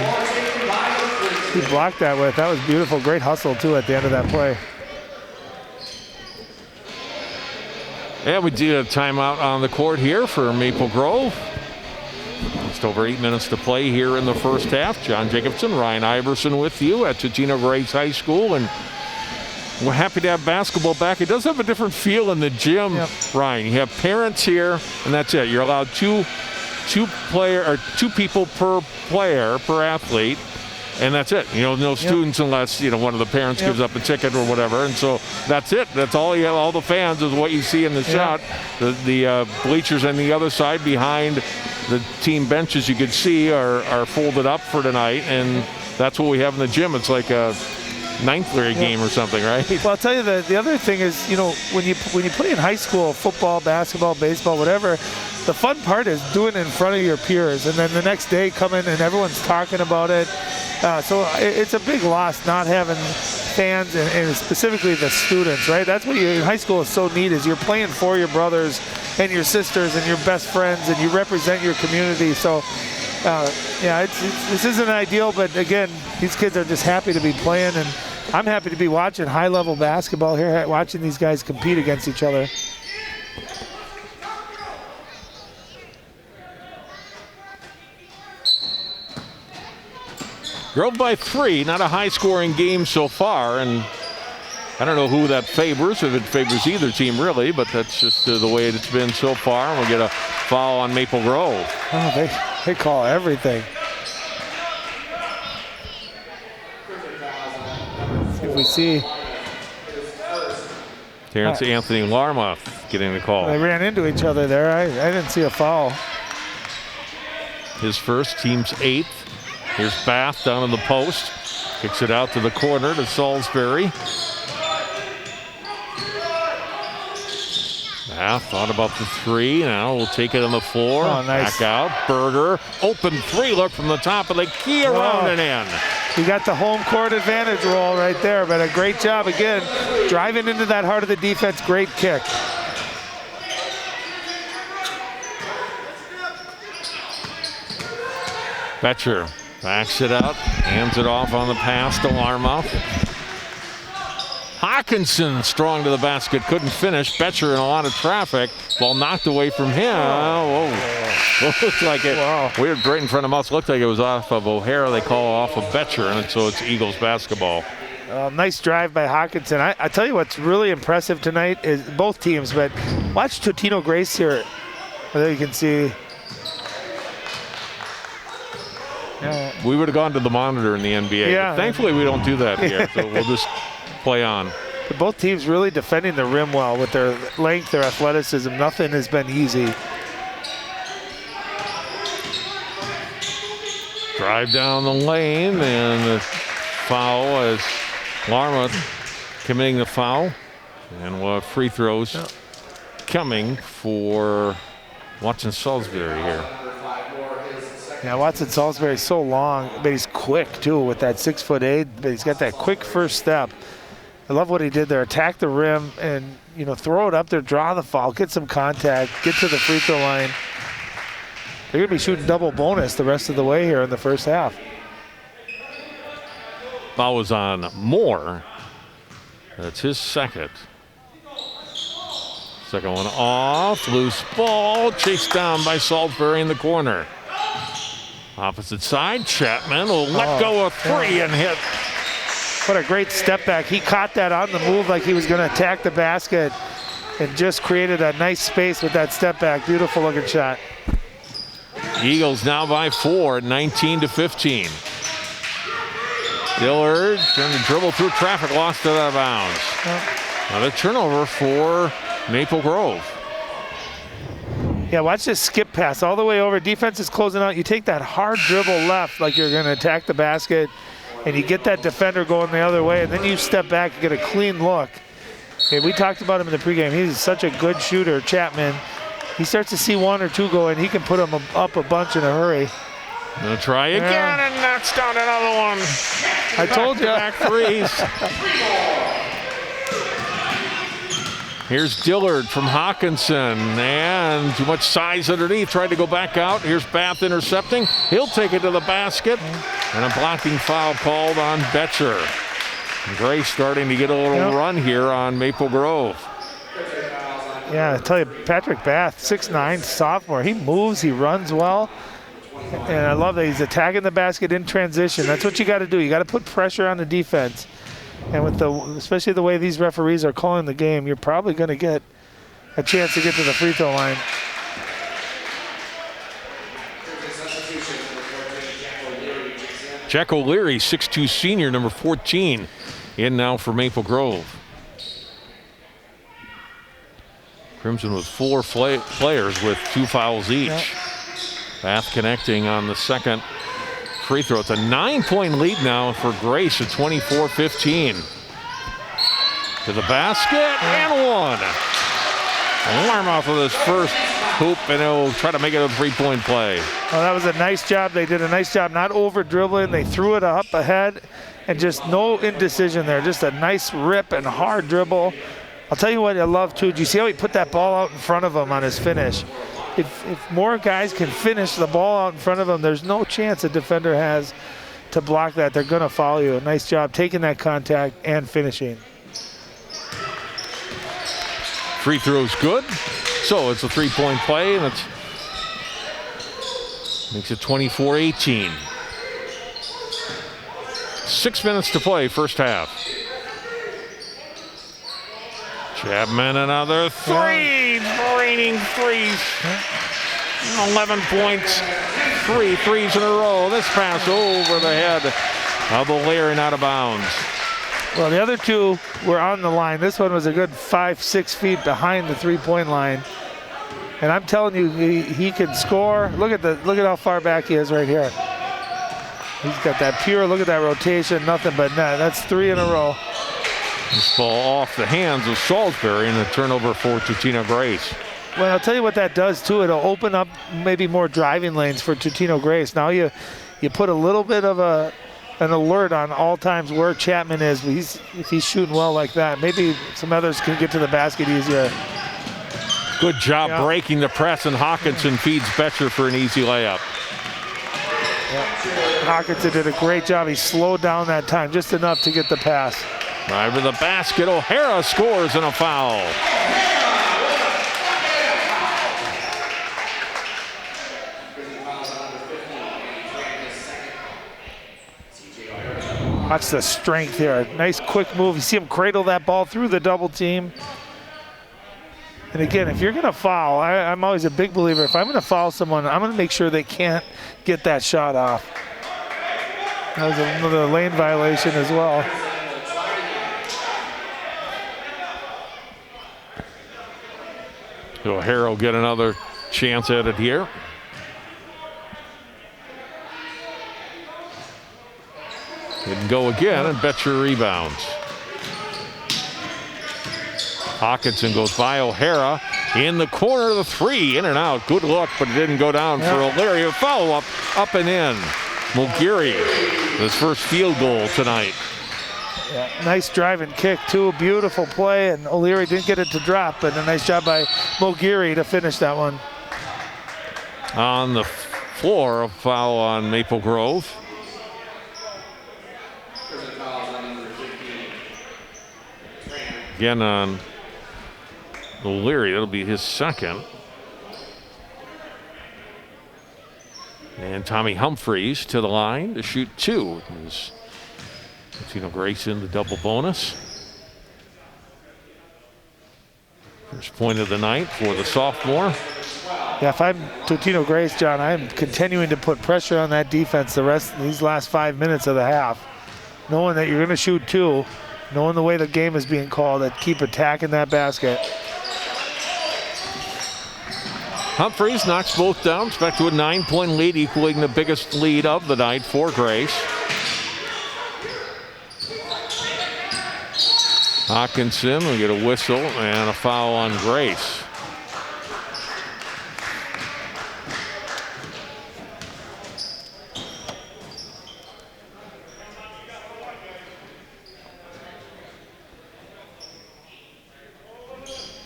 blocked that with. That was beautiful. Great hustle, too, at the end of that play. Yeah, we do have timeout on the court here for Maple Grove. Just over 8 minutes to play here in the first half. John Jacobson, Ryan Iverson with you at Totino-Grace High School, and we're happy to have basketball back. It does have a different feel in the gym, Ryan. You have parents here, and that's it. You're allowed two people per player, per athlete. And that's it. You know, no students unless, you know, one of the parents gives up a ticket or whatever. And so that's it. That's all you have. All the fans is what you see in the shot. The bleachers on the other side behind the team benches you could see are folded up for tonight. And that's what we have in the gym. It's like a ninth grade game or something, right? Well, I'll tell you, the other thing is, you know, when you play in high school, football, basketball, baseball, whatever, the fun part is doing it in front of your peers. And then the next day come in and everyone's talking about it. So it's a big loss not having fans and specifically the students, right? That's what in high school is so neat, is you're playing for your brothers and your sisters and your best friends, and you represent your community. So this isn't ideal, but again, these kids are just happy to be playing, and I'm happy to be watching high-level basketball here, watching these guys compete against each other. Grove by 3, not a high-scoring game so far, and I don't know who that favors, if it favors either team really, but that's just the way it's been so far. And we'll get a foul on Maple Grove. Oh, they call everything. Let's see if we see Terrence Anthony Larmouth getting the call. They ran into each other there. I didn't see a foul. His first, team's 8th. Here's Bath down in the post. Kicks it out to the corner to Salisbury. Bath thought about the three. Now we'll take it on the floor. Oh, nice. Back out. Berger. Open three look from the top of the key around and in. You got the home court advantage roll right there, but a great job again. Driving into that heart of the defense. Great kick. Betcher backs it out, hands it off on the pass to Larmouth. Hawkinson strong to the basket, couldn't finish. Betcher in a lot of traffic. Ball knocked away from him. Whoa. Looked like it. Wow. Weird, right in front of us. Looked like it was off of O'Hara. They call off of Betcher, and so it's Eagles basketball. Nice drive by Hawkinson. I tell you what's really impressive tonight is both teams, but watch Totino-Grace here. There you can see. We would have gone to the monitor in the NBA. Yeah. But thankfully, we don't do that here. So we'll just play on. But both teams really defending the rim well with their length, their athleticism. Nothing has been easy. Drive down the lane, and the foul as Larmouth committing the foul. And we'll have free throws coming for Watson Salisbury here. Yeah, Watson Salisbury is so long, but he's quick too with that 6'8", but he's got that quick first step. I love what he did there. Attack the rim and, throw it up there, draw the foul, get some contact, get to the free throw line. They're going to be shooting double bonus the rest of the way here in the first half. Foul was on Moore. That's his second. Second one off, loose ball, chased down by Salisbury in the corner. Opposite side, Chapman will let go of three and hit. What a great step back. He caught that on the move like he was going to attack the basket and just created a nice space with that step back. Beautiful looking shot. Eagles now by 4, 19-15. Dillard trying to dribble through traffic, lost it out of bounds. Another turnover for Maple Grove. Yeah, watch this skip pass all the way over. Defense is closing out. You take that hard dribble left like you're going to attack the basket, and you get that defender going the other way, and then you step back and get a clean look. Okay, we talked about him in the pregame. He's such a good shooter, Chapman. He starts to see one or two go, and he can put them up a bunch in a hurry. Gonna try again and knocks down another one. I told you. Back threes. Here's Dillard from Hawkinson, and too much size underneath. Tried to go back out. Here's Bath intercepting. He'll take it to the basket, and a blocking foul called on Betcher. Grace starting to get a little run here on Maple Grove. Yeah, I tell you, Patrick Bath, 6'9", sophomore. He moves, he runs well, and I love that he's attacking the basket in transition. That's what you got to do. You got to put pressure on the defense. And with especially the way these referees are calling the game, you're probably going to get a chance to get to the free throw line. Jack O'Leary, 6'2" senior, number 14, in now for Maple Grove. Crimson with 4 players with 2 fouls each. Yep. Bath connecting on the second free throw. It's a 9-point lead now for Grace at 24-15. To the basket and one. Alarm off of this first hoop, and he'll try to make it a 3-point play. Oh, that was a nice job. They did a nice job not over dribbling. They threw it up ahead and just no indecision there. Just a nice rip and hard dribble. I'll tell you what I love too. Did you see how he put that ball out in front of him on his finish? If more guys can finish the ball out in front of them, there's no chance a defender has to block that. They're going to foul you. Nice job taking that contact and finishing. Free throw's good. So it's a 3-point play, and it makes it 24-18. 6 minutes to play, first half. Chapman, another three, raining threes. 11 points, 3 threes in a row. This pass over the head of O'Leary and out of bounds. Well, the other two were on the line. This one was a good 5-6 feet behind the 3-point line. And I'm telling you, he can score. Look at how far back he is right here. He's got that pure, look at that rotation, nothing but net. That's 3 in a row. This ball off the hands of Salisbury and a turnover for Totino-Grace. Well, I'll tell you what that does too. It'll open up maybe more driving lanes for Totino-Grace. Now you put a little bit of an alert on all times where Chapman is. But if he's shooting well like that, maybe some others can get to the basket easier. Good job breaking the press, and Hawkinson feeds Betcher for an easy layup. Hawkinson did a great job. He slowed down that time just enough to get the pass. Right to the basket. O'Hara scores and a foul. Watch the strength here. Nice quick move. You see him cradle that ball through the double team. And again, if you're going to foul, I'm always a big believer. If I'm going to foul someone, I'm going to make sure they can't get that shot off. That was another lane violation as well. O'Hara will get another chance at it here. Didn't go again, and Betcher rebounds. Hawkinson goes by O'Hara in the corner of the 3, in and out. Good look, but it didn't go down for O'Leary. A follow-up, up and in. Mulgiri, his first field goal tonight. Yeah, nice driving kick too, beautiful play, and O'Leary didn't get it to drop, but a nice job by Mulgiri to finish that one. On the floor, a foul on Maple Grove. Again on O'Leary, that'll be his second. And Tommy Humphreys to the line to shoot 2. Totino-Grace in the double bonus. First point of the night for the sophomore. Yeah, if I'm Totino-Grace, John, I'm continuing to put pressure on that defense the rest of these last 5 minutes of the half. Knowing that you're going to shoot 2, knowing the way the game is being called, that keep attacking that basket. Humphreys knocks both down, back to a 9-point lead, equaling the biggest lead of the night for Grace. Hawkinson will get a whistle and a foul on Grace.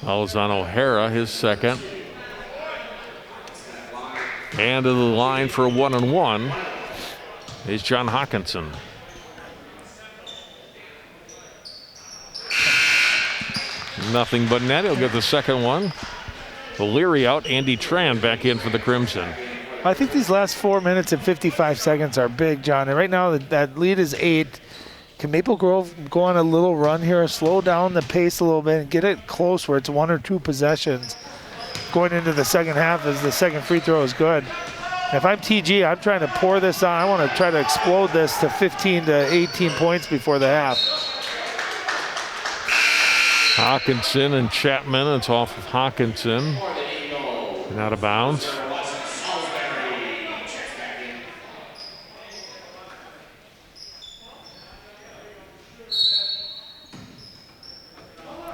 Fouls on O'Hara, his second. And to the line for a 1-and-1 is John Hawkinson. Nothing but net. He'll get the second one. O'Leary out. Andy Tran back in for the Crimson. I think these last 4 minutes and 55 seconds are big, John. And right now that lead is 8. Can Maple Grove go on a little run here, slow down the pace a little bit, and get it close where it's 1 or 2 possessions going into the second half as the second free throw is good. If I'm TG, I'm trying to pour this on. I want to try to explode this to 15 to 18 points before the half. Hawkinson and Chapman. It's off of Hawkinson. And out of bounds.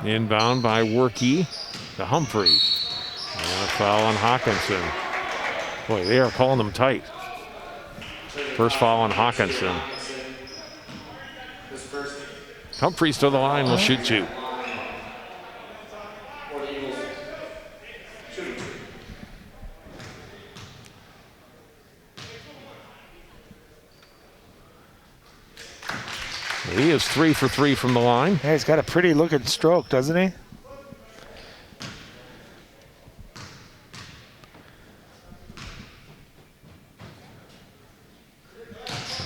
Inbound by Workey to Humphreys. And a foul on Hawkinson. Boy, they are calling them tight. First foul on Hawkinson. Humphreys to the line, will shoot 2. He is 3 for 3 from the line. Yeah, he's got a pretty looking stroke, doesn't he?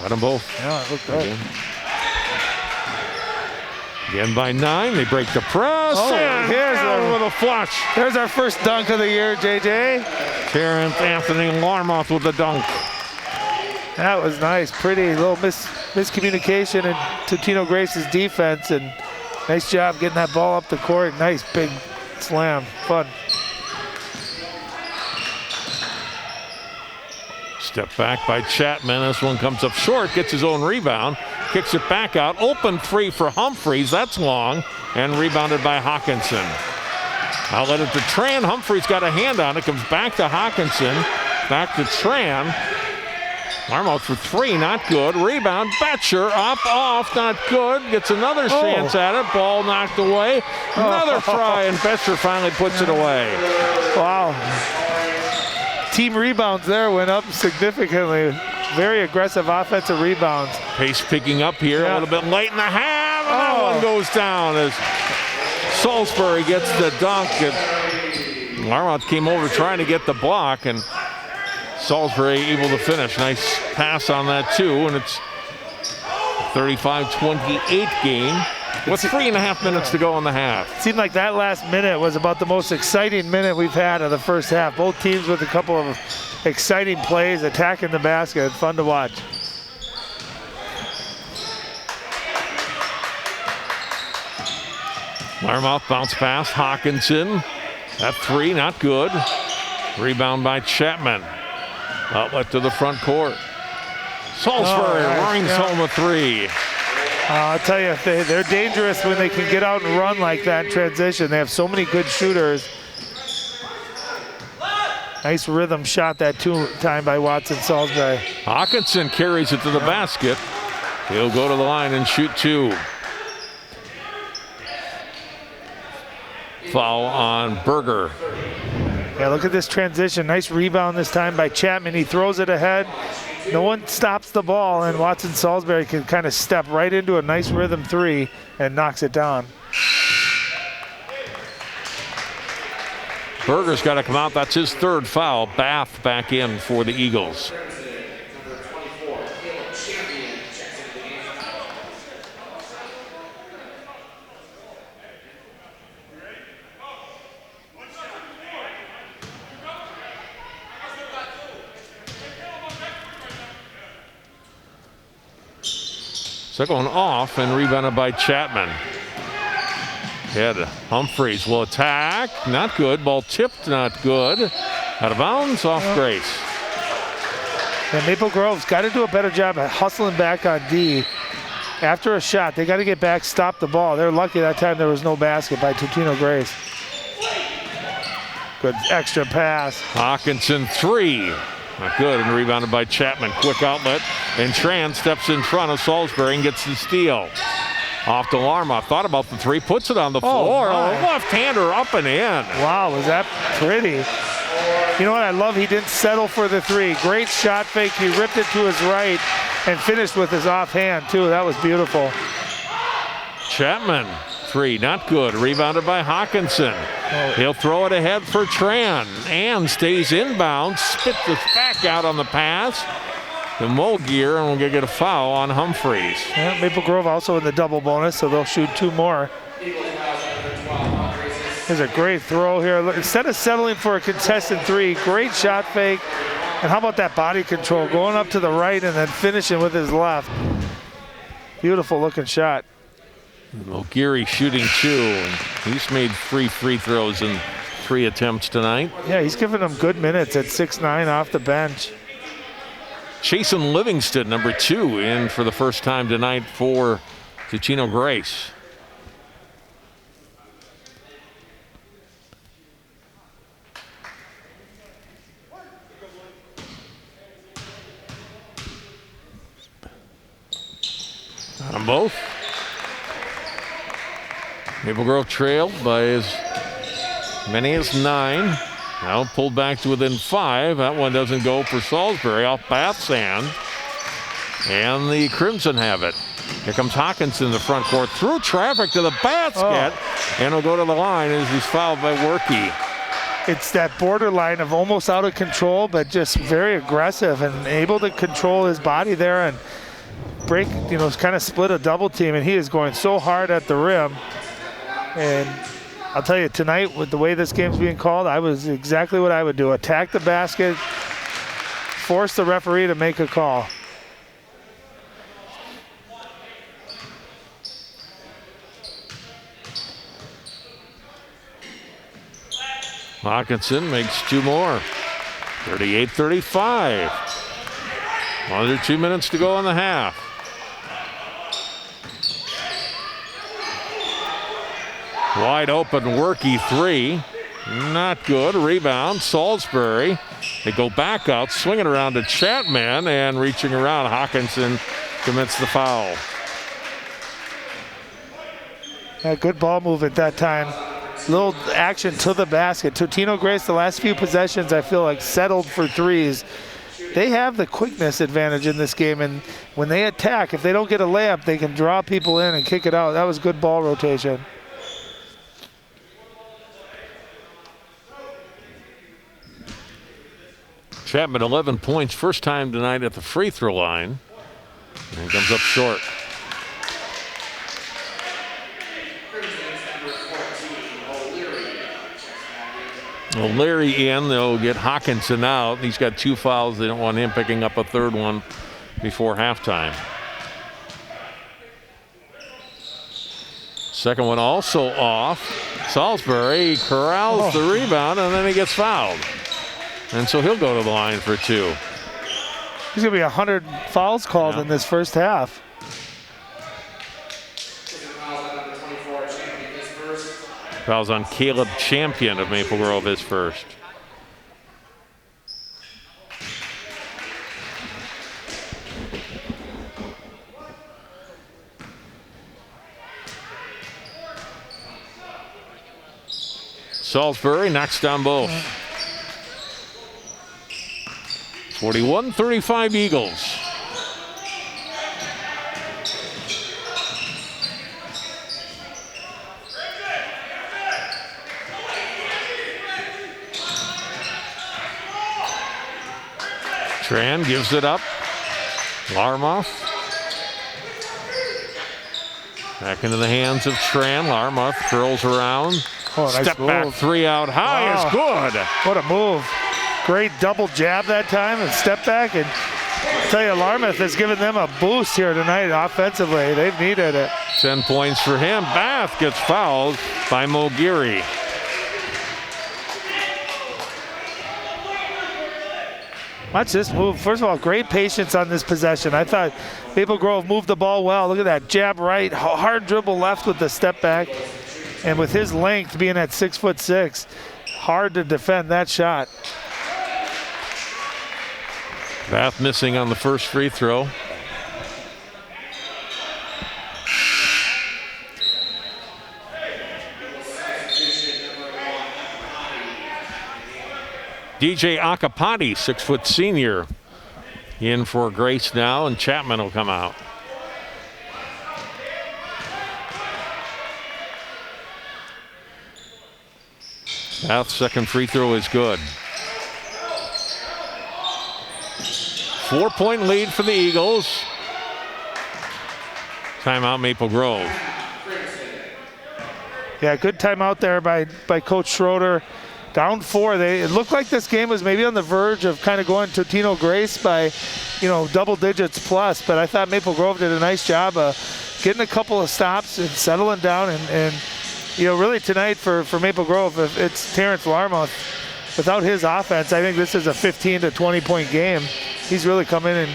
Got them both. Yeah, it looked good. Again by 9, they break the press. Oh, here's with a flush. There's our first dunk of the year, JJ. Terrence Anthony Larmoth with the dunk. That was nice. Pretty little miscommunication in Totino-Grace's defense, and nice job getting that ball up the court. Nice big slam. Fun. Step back by Chapman. This one comes up short, gets his own rebound, kicks it back out. Open three for Humphreys. That's long, and rebounded by Hawkinson. Outlet it to Tran. Humphreys got a hand on it. Comes back to Hawkinson. Back to Tran. Larmouth for three, not good. Rebound, Betcher, up, off, not good. Gets another chance at it. Ball knocked away. Another try, and Betcher finally puts it away. Wow. Team rebounds there went up significantly. Very aggressive offensive rebounds. Pace picking up here a little bit late in the half, and that one goes down as Salisbury gets the dunk. And Larmouth came over trying to get the block, and Salisbury able to finish. Nice pass on that too, and it's 35-28 game with 3.5 minutes to go in the half. It seemed like that last minute was about the most exciting minute we've had of the first half. Both teams with a couple of exciting plays, attacking the basket. Fun to watch. Larmouth bounce pass, Hawkinson. That three, not good. Rebound by Chapman. Outlet to the front court. Salisbury rings home a three. I'll tell you, they're dangerous when they can get out and run like that in transition. They have so many good shooters. Nice rhythm shot that time by Watson Salisbury. Hawkinson carries it to the basket. He'll go to the line and shoot two. Foul on Berger. Yeah, look at this transition. Nice rebound this time by Chapman. He throws it ahead. No one stops the ball, and Watson Salisbury can kind of step right into a nice rhythm three and knocks it down. Berger's got to come out. That's his third foul. Bath back in for the Eagles. Second one off and rebounded by Chapman. Head Humphreys will attack. Not good. Ball tipped. Not good. Out of bounds. Off Grace. And Maple Grove's got to do a better job at hustling back on D. After a shot, they got to get back, stop the ball. They're lucky that time there was no basket by Totino-Grace. Good extra pass. Hawkinson three. Not good, and rebounded by Chapman. Quick outlet, and Tran steps in front of Salisbury and gets the steal. Off to Larmouth. Thought about the three, puts it on the floor. Left-hander up and in. Wow, was that pretty. You know what I love? He didn't settle for the three. Great shot fake. He ripped it to his right and finished with his offhand, too. That was beautiful. Chapman, three, not good. Rebounded by Hawkinson. He'll throw it ahead for Tran. And stays inbound. Spits this back out on the pass. The Mulgear, and we're going to get a foul on Humphreys. Yeah, Maple Grove also in the double bonus, so they'll shoot two more. Here's a great throw here. Instead of settling for a contested three, great shot fake. And how about that body control, going up to the right and then finishing with his left. Beautiful looking shot. Mulgear shooting two. He's made 3 free throws in 3 attempts tonight. Yeah, he's giving them good minutes at 6'9" off the bench. Chasen Livingston, number 2, in for the first time tonight for Totino-Grace. On both. Maple Grove trailed by as many as 9. Now pulled back to within 5. That one doesn't go for Salisbury off Bath's hand. And the Crimson have it. Here comes Hawkinson in the front court. Through traffic to the basket. And he'll go to the line as he's fouled by Workey. It's that borderline of almost out of control, but just very aggressive and able to control his body there and break, kind of split a double team. And he is going so hard at the rim. And I'll tell you, tonight, with the way this game's being called, I was exactly what I would do. Attack the basket, force the referee to make a call. Hawkinson makes 2 more. 38-35. Under 2 minutes to go in the half. Wide open, Worky three. Not good. Rebound, Salisbury. They go back out, swinging around to Chapman, and reaching around, Hawkinson commits the foul. Yeah, good ball movement that time. Little action to the basket. Totino-Grace, the last few possessions, I feel like settled for threes. They have the quickness advantage in this game, and when they attack, if they don't get a layup, they can draw people in and kick it out. That was good ball rotation. Chapman 11 points, first time tonight at the free throw line, and comes up short. O'Leary in, they'll get Hawkinson out. He's got 2 fouls. They don't want him picking up a third one before halftime. Second one also off. Salisbury corrals the rebound, and then he gets fouled. And so he'll go to the line for 2. There's going to be 100 fouls called in this first half. Fouls on Caleb Champion of Maple Grove, his first. Salisbury knocks down both. 41-35 Eagles. Tran gives it up. Larmoth. Back into the hands of Tran. Larmoth curls around. Nice Step move. back three out high is good. What a move. Great double jab that time and step back. And I'll tell you, Larmoth has given them a boost here tonight offensively. They've needed it. 10 points for him. Bath gets fouled by Mogiri. Watch this move. First of all, great patience on this possession. I thought Maple Grove moved the ball well. Look at that jab right, hard dribble left with the step back. And with his length being at 6'6", hard to defend that shot. Bath missing on the first free throw. DJ Akapati, 6-foot senior, in for Grace now, and Chapman will come out. Bath's second free throw is good. 4-point lead for the Eagles. Timeout Maple Grove. Yeah, good timeout there by Coach Schroeder. Down 4. It looked like this game was maybe on the verge of kind of going Totino-Grace by, double digits plus. But I thought Maple Grove did a nice job of getting a couple of stops and settling down. And really tonight for Maple Grove, if it's Terrence Larmoth, without his offense, I think this is a 15 to 20 point game. He's really come in and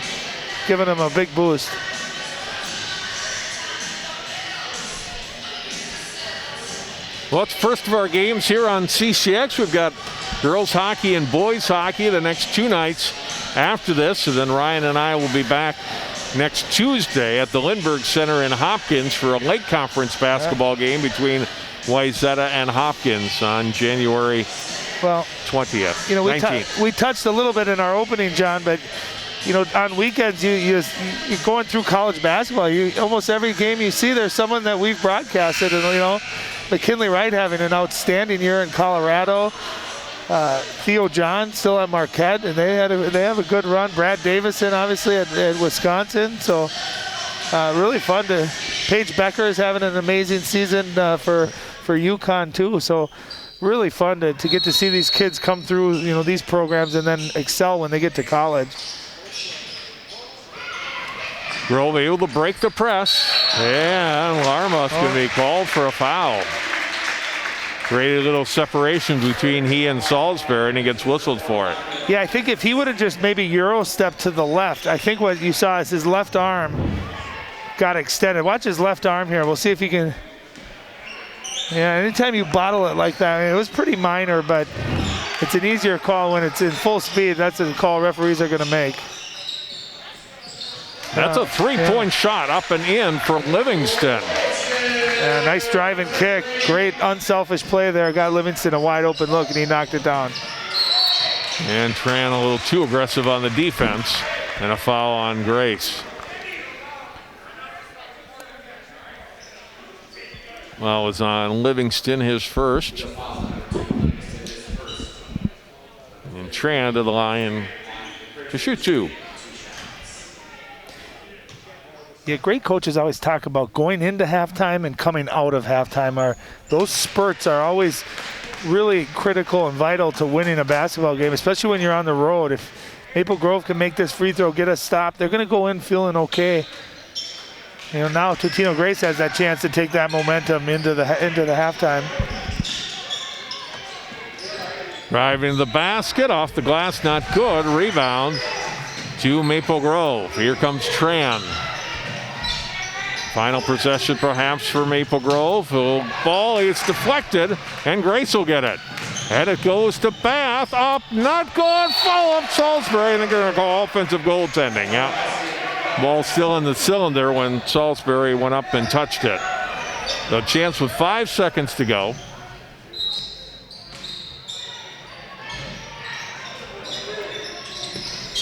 given them a big boost. Well, it's first of our games here on CCX. We've got girls hockey and boys hockey the next 2 nights after this. And then Ryan and I will be back next Tuesday at the Lindbergh Center in Hopkins for a late conference basketball game between Wayzata and Hopkins on January 20th. We touched a little bit in our opening, John, but on weekends, you're going through college basketball. Almost every game you see, there's someone that we've broadcasted, and McKinley Wright having an outstanding year in Colorado. Theo John still at Marquette, and they have a good run. Brad Davison, obviously, at Wisconsin. So really fun to. Paige Becker is having an amazing season for UConn too. So really fun to get to see these kids come through these programs and then excel when they get to college. Grove able to break the press, and Larmoth going to be called for a foul. created a little separation between he and Salisbury, and he gets whistled for it. Yeah, I think if he would have just maybe Euro stepped to the left, I think what you saw is his left arm got extended. Watch his left arm here. We'll see if he can. Yeah, anytime you bottle it like that, I mean, it was pretty minor, but it's an easier call when it's in full speed. That's a call referees are going to make. That's a three-point shot up and in for Livingston. Yeah, nice driving kick. Great unselfish play there. Got Livingston a wide open look, and he knocked it down. And Tran a little too aggressive on the defense, and a foul on Grace. Well, it's on Livingston, his first. And Tran to the line to shoot two. Yeah, great coaches always talk about going into halftime and coming out of halftime. Those spurts are always really critical and vital to winning a basketball game, especially when you're on the road. If Maple Grove can make this free throw, get a stop, they're going to go in feeling okay. You know, now Totino-Grace has that chance to take that momentum into the halftime. Driving the basket, off the glass, not good. Rebound to Maple Grove. Here comes Tran. Final possession perhaps for Maple Grove. Ball is deflected, and Grace will get it. And it goes to Bath. Up, not good. Follow up Salisbury, and they're going to call offensive goaltending. Yeah. Ball still in the cylinder when Salisbury went up and touched it. The chance with 5 seconds to go.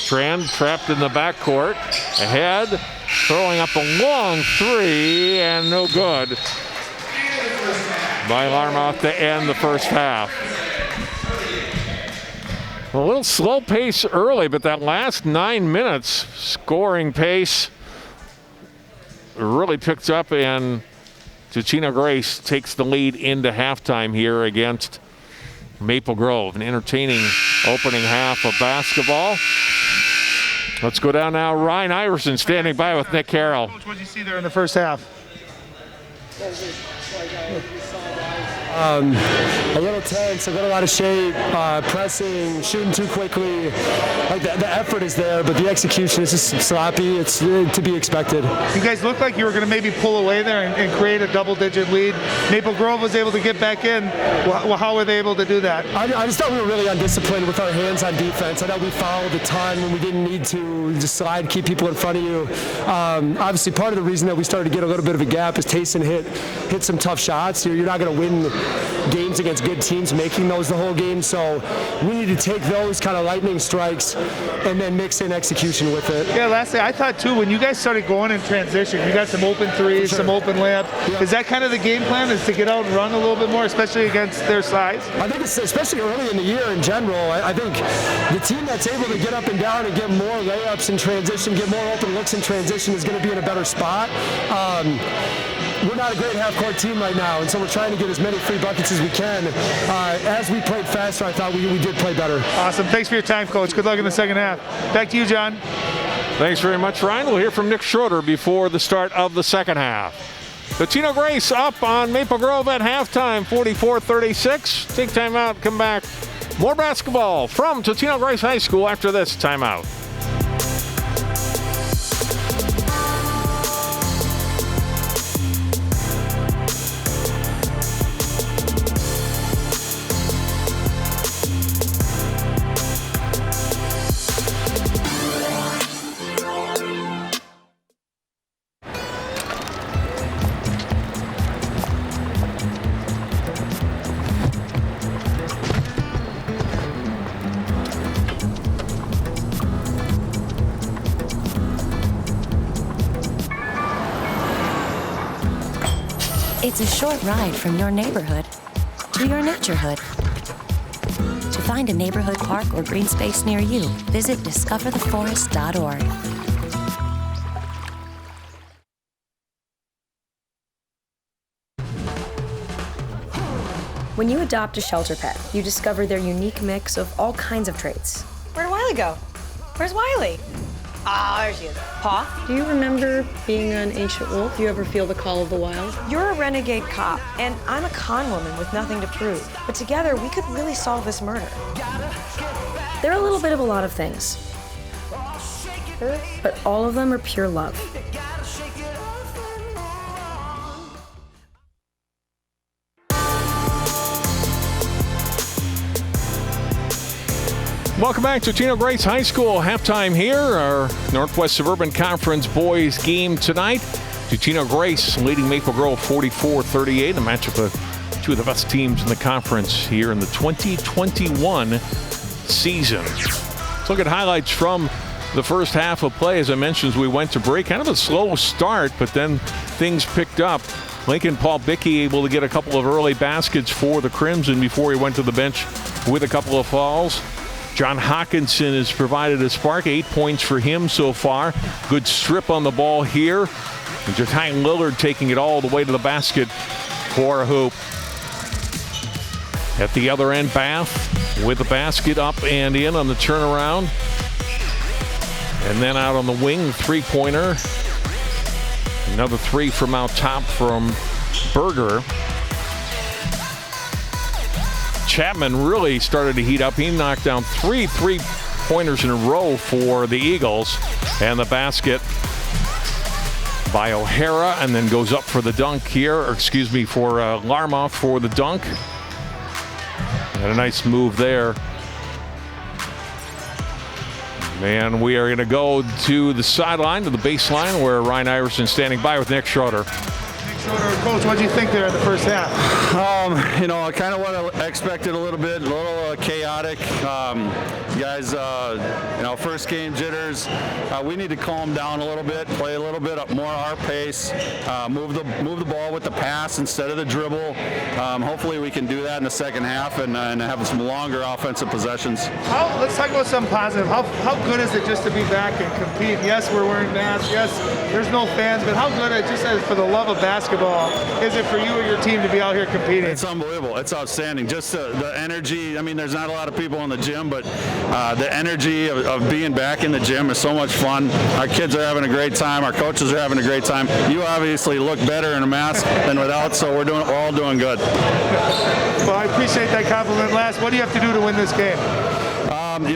Tran trapped in the backcourt. Ahead. Throwing up a long three, and no good by Larmouth to end the first half. A little slow pace early, but that last 9 minutes scoring pace really picked up, and Totino-Grace takes the lead into halftime here against Maple Grove. An entertaining opening half of basketball. Let's go down now. Ryan Iverson standing by with Nick Carroll. Coach, what did you see there in the first half? A little tense, a lot of shape, pressing, shooting too quickly. Like the effort is there, but the execution is just sloppy. It's to be expected. You guys looked like you were going to maybe pull away there and create a double-digit lead. Maple Grove was able to get back in. Well, how were they able to do that? I just thought we were really undisciplined with our hands on defense. I know we fouled a ton when we didn't need to. Just slide, keep people in front of you. Obviously, part of the reason that we started to get a little bit of a gap is Tayson hit some tough shots. You're not going to win games against good teams making those the whole game, so we need to take those kind of lightning strikes and then mix in execution with it. Yeah, lastly, I thought too, when you guys started going in transition, you got some open threes, some open layups. Yeah. Is that kind of the game plan, is to get out and run a little bit more, especially against their size? I think it's especially early in the year in general. I think the team that's able to get up and down and get more layups in transition, get more open looks in transition is going to be in a better spot. We're not a great half-court team right now, and so we're trying to get as many free buckets as we can. As we played faster, I thought we did play better. Awesome. Thanks for your time, Coach. Good luck in the second half. Back to you, John. Thanks very much, Ryan. We'll hear from Nick Schroeder before the start of the second half. Totino-Grace up on Maple Grove at halftime, 44-36. Take time out, come back. More basketball from Totino-Grace High School after this timeout. It's a short ride from your neighborhood to your naturehood. To find a neighborhood park or green space near you, visit discovertheforest.org. When you adopt a shelter pet, you discover their unique mix of all kinds of traits. Where'd Wiley go? Where's Wiley? Oh, there she is. Pa, do you remember being an ancient wolf? Do you ever feel the call of the wild? You're a renegade cop, and I'm a con woman with nothing to prove. But together, we could really solve this murder. They're a little bit of a lot of things, but all of them are pure love. Welcome back to Totino-Grace High School. Halftime here. Our Northwest Suburban Conference boys game tonight. Totino-Grace leading Maple Grove 44-38. A matchup of two of the best teams in the conference here in the 2021 season. Let's look at highlights from the first half of play. As I mentioned, as we went to break, kind of a slow start, but then things picked up. Lincoln Paul Bickey able to get a couple of early baskets for the Crimson before he went to the bench with a couple of fouls. John Hawkinson has provided a spark, 8 points for him so far. Good strip on the ball here. And Ja'Kai Lillard taking it all the way to the basket for a hoop. At the other end, Bath with the basket up and in on the turnaround. And then out on the wing, three-pointer. Another three from out top from Berger. Chapman really started to heat up. He knocked down three three-pointers in a row for the Eagles. And the basket by O'Hara, and then goes up for the dunk here, or excuse me, for Larmoff for the dunk. And a nice move there. And we are going to go to the sideline, to the baseline, where Ryan Iverson standing by with Nick Schroeder. Coach, what do you think there in the first half? Kind of what I expected a little bit, a little chaotic. Guys, first game jitters. We need to calm down a little bit, play a little bit more our pace, move the ball with the pass instead of the dribble. Hopefully we can do that in the second half and have some longer offensive possessions. Let's talk about something positive. How good is it just to be back and compete? Yes, we're wearing masks. Yes, there's no fans, but how good, just for the love of basketball, is it for you or your team to be out here competing? It's unbelievable. It's outstanding. Just the energy. I mean, there's not a lot of people in the gym, but the energy of being back in the gym is so much fun. Our kids are having a great time. Our coaches are having a great time. You obviously look better in a mask than without, so we're all doing good. Well, I appreciate that compliment. Last, what do you have to do to win this game? We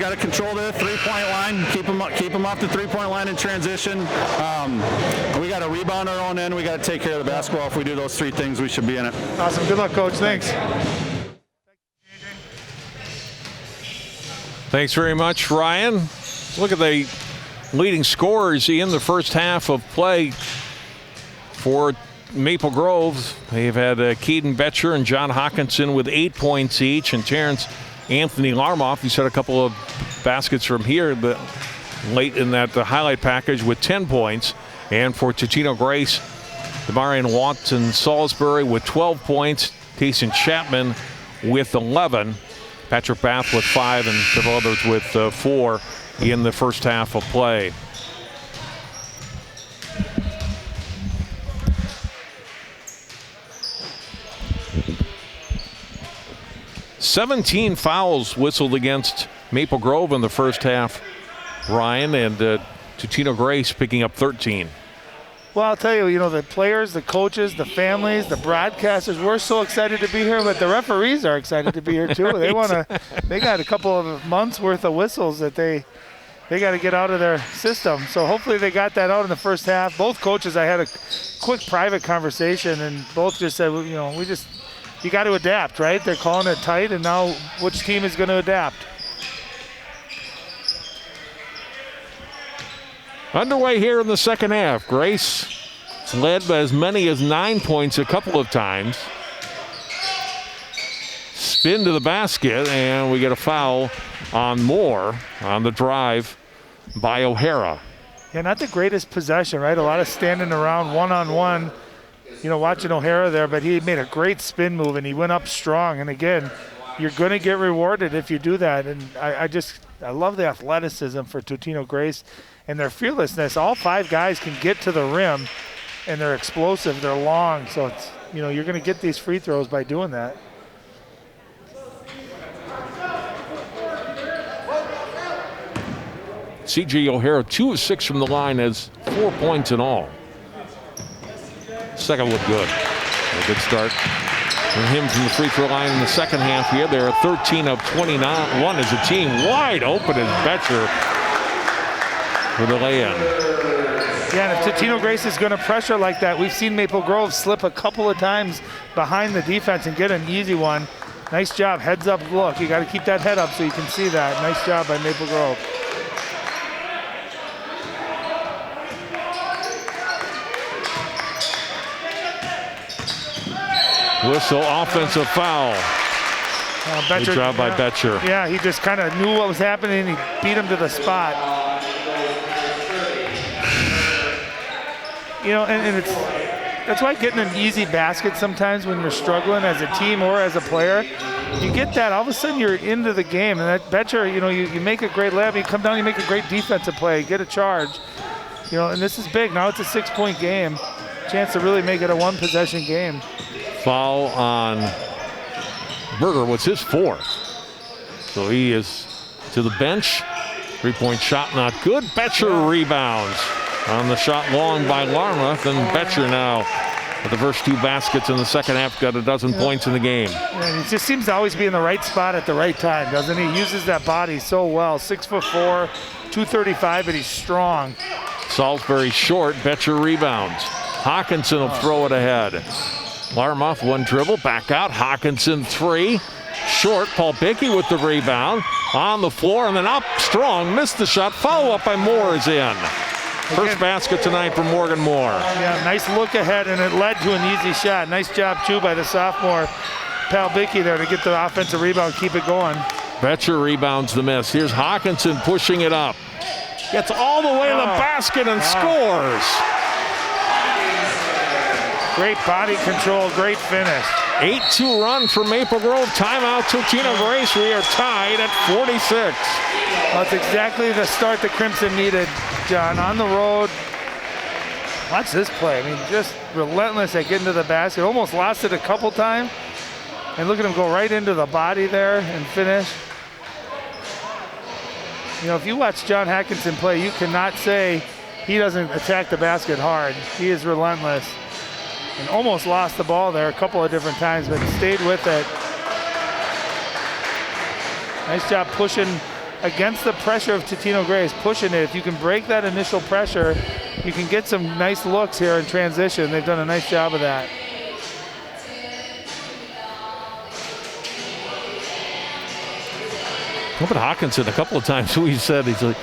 got to control the three-point line, keep them off the three-point line in transition. We got to rebound our own end. We got to take care of the basketball. If we do those three things, we should be in it. Awesome. Good luck, Coach. Thanks. Thanks very much, Ryan. Look at the leading scorers in the first half of play for Maple Grove. They've had Keaton Betcher and John Hawkinson with 8 points each, and Terrence Anthony Larmoff, he's had a couple of baskets from here but late in that highlight package with 10 points. And for Totino-Grace, Demarion Watson-Salisbury with 12 points, Tayson Chapman with 11, Patrick Bath with 5, and several others with 4 in the first half of play. $17 fouls whistled against Maple Grove in the first half, Ryan, and Totino-Grace picking up 13. Well, I'll tell you, the players, the coaches, the families, the broadcasters, we're so excited to be here, but the referees are excited to be here too. They got a couple of months worth of whistles that they got to get out of their system. So hopefully they got that out in the first half. Both coaches, I had a quick private conversation, and both just said, you got to adapt, right? They're calling it tight, and now which team is going to adapt? Underway here in the second half. Grace led by as many as 9 points a couple of times. Spin to the basket, and we get a foul on Moore on the drive by O'Hara. Yeah, not the greatest possession, right? A lot of standing around one-on-one. Watching O'Hara there, but he made a great spin move, and he went up strong. And again, you're going to get rewarded if you do that. And I love the athleticism for Totino-Grace and their fearlessness. All 5 guys can get to the rim, and they're explosive, they're long. So it's, you're going to get these free throws by doing that. C.J. O'Hara, 2 of 6 from the line, has 4 points in all. Second looked good. A good start from him from the free throw line in the second half here. They're 13 of 21 as a team. Wide open as Betcher for the lay-in. Yeah, and if Totino-Grace is going to pressure like that, we've seen Maple Grove slip a couple of times behind the defense and get an easy one. Nice job, heads up look. You got to keep that head up so you can see that. Nice job by Maple Grove. Whistle, offensive foul. Good job by Betcher. Yeah, he just kind of knew what was happening and he beat him to the spot. You know, and that's why getting an easy basket sometimes when you're struggling as a team or as a player, you get that, all of a sudden you're into the game. And that Betcher, you know, you make a great layup, you come down, you make a great defensive play, get a charge. You know, and this is big. Now it's a 6-point game. Chance to really make it a 1-possession game. Foul on Berger was his 4th. So he is to the bench. 3-point shot not good. Betcher rebounds on the shot long by Larmuth, and Betcher now with the first 2 baskets in the second half, got a dozen points in the game. Yeah, he just seems to always be in the right spot at the right time, doesn't he? He uses that body so well. 6'4", 235, but he's strong. Salisbury short, Betcher rebounds. Hawkinson will throw it ahead. Larmuth, 1 dribble, back out. Hawkinson 3. Short, Paul Bickey with the rebound. On the floor and then up strong. Missed the shot. Follow up by Moore is in. First basket tonight for Morgan Moore. Yeah, nice look ahead and it led to an easy shot. Nice job too by the sophomore Paul Bickey there to get the offensive rebound, keep it going. Betcher rebounds the miss. Here's Hawkinson pushing it up. Gets all the way to the basket and scores. Great body control, great finish. 8-2 run for Maple Grove. Timeout Totino-Grace. We are tied at 46. Well, that's exactly the start the Crimson needed, John. On the road. Watch this play. I mean, just relentless at getting to the basket. Almost lost it a couple times. And look at him go right into the body there and finish. You know, if you watch John Hackinson play, you cannot say he doesn't attack the basket hard. He is relentless. And almost lost the ball there a couple of different times, but stayed with it. Nice job pushing against the pressure of Totino-Grace, pushing it. If you can break that initial pressure, you can get some nice looks here in transition. They've done a nice job of that. Look at Hawkinson a couple of times. We said he's like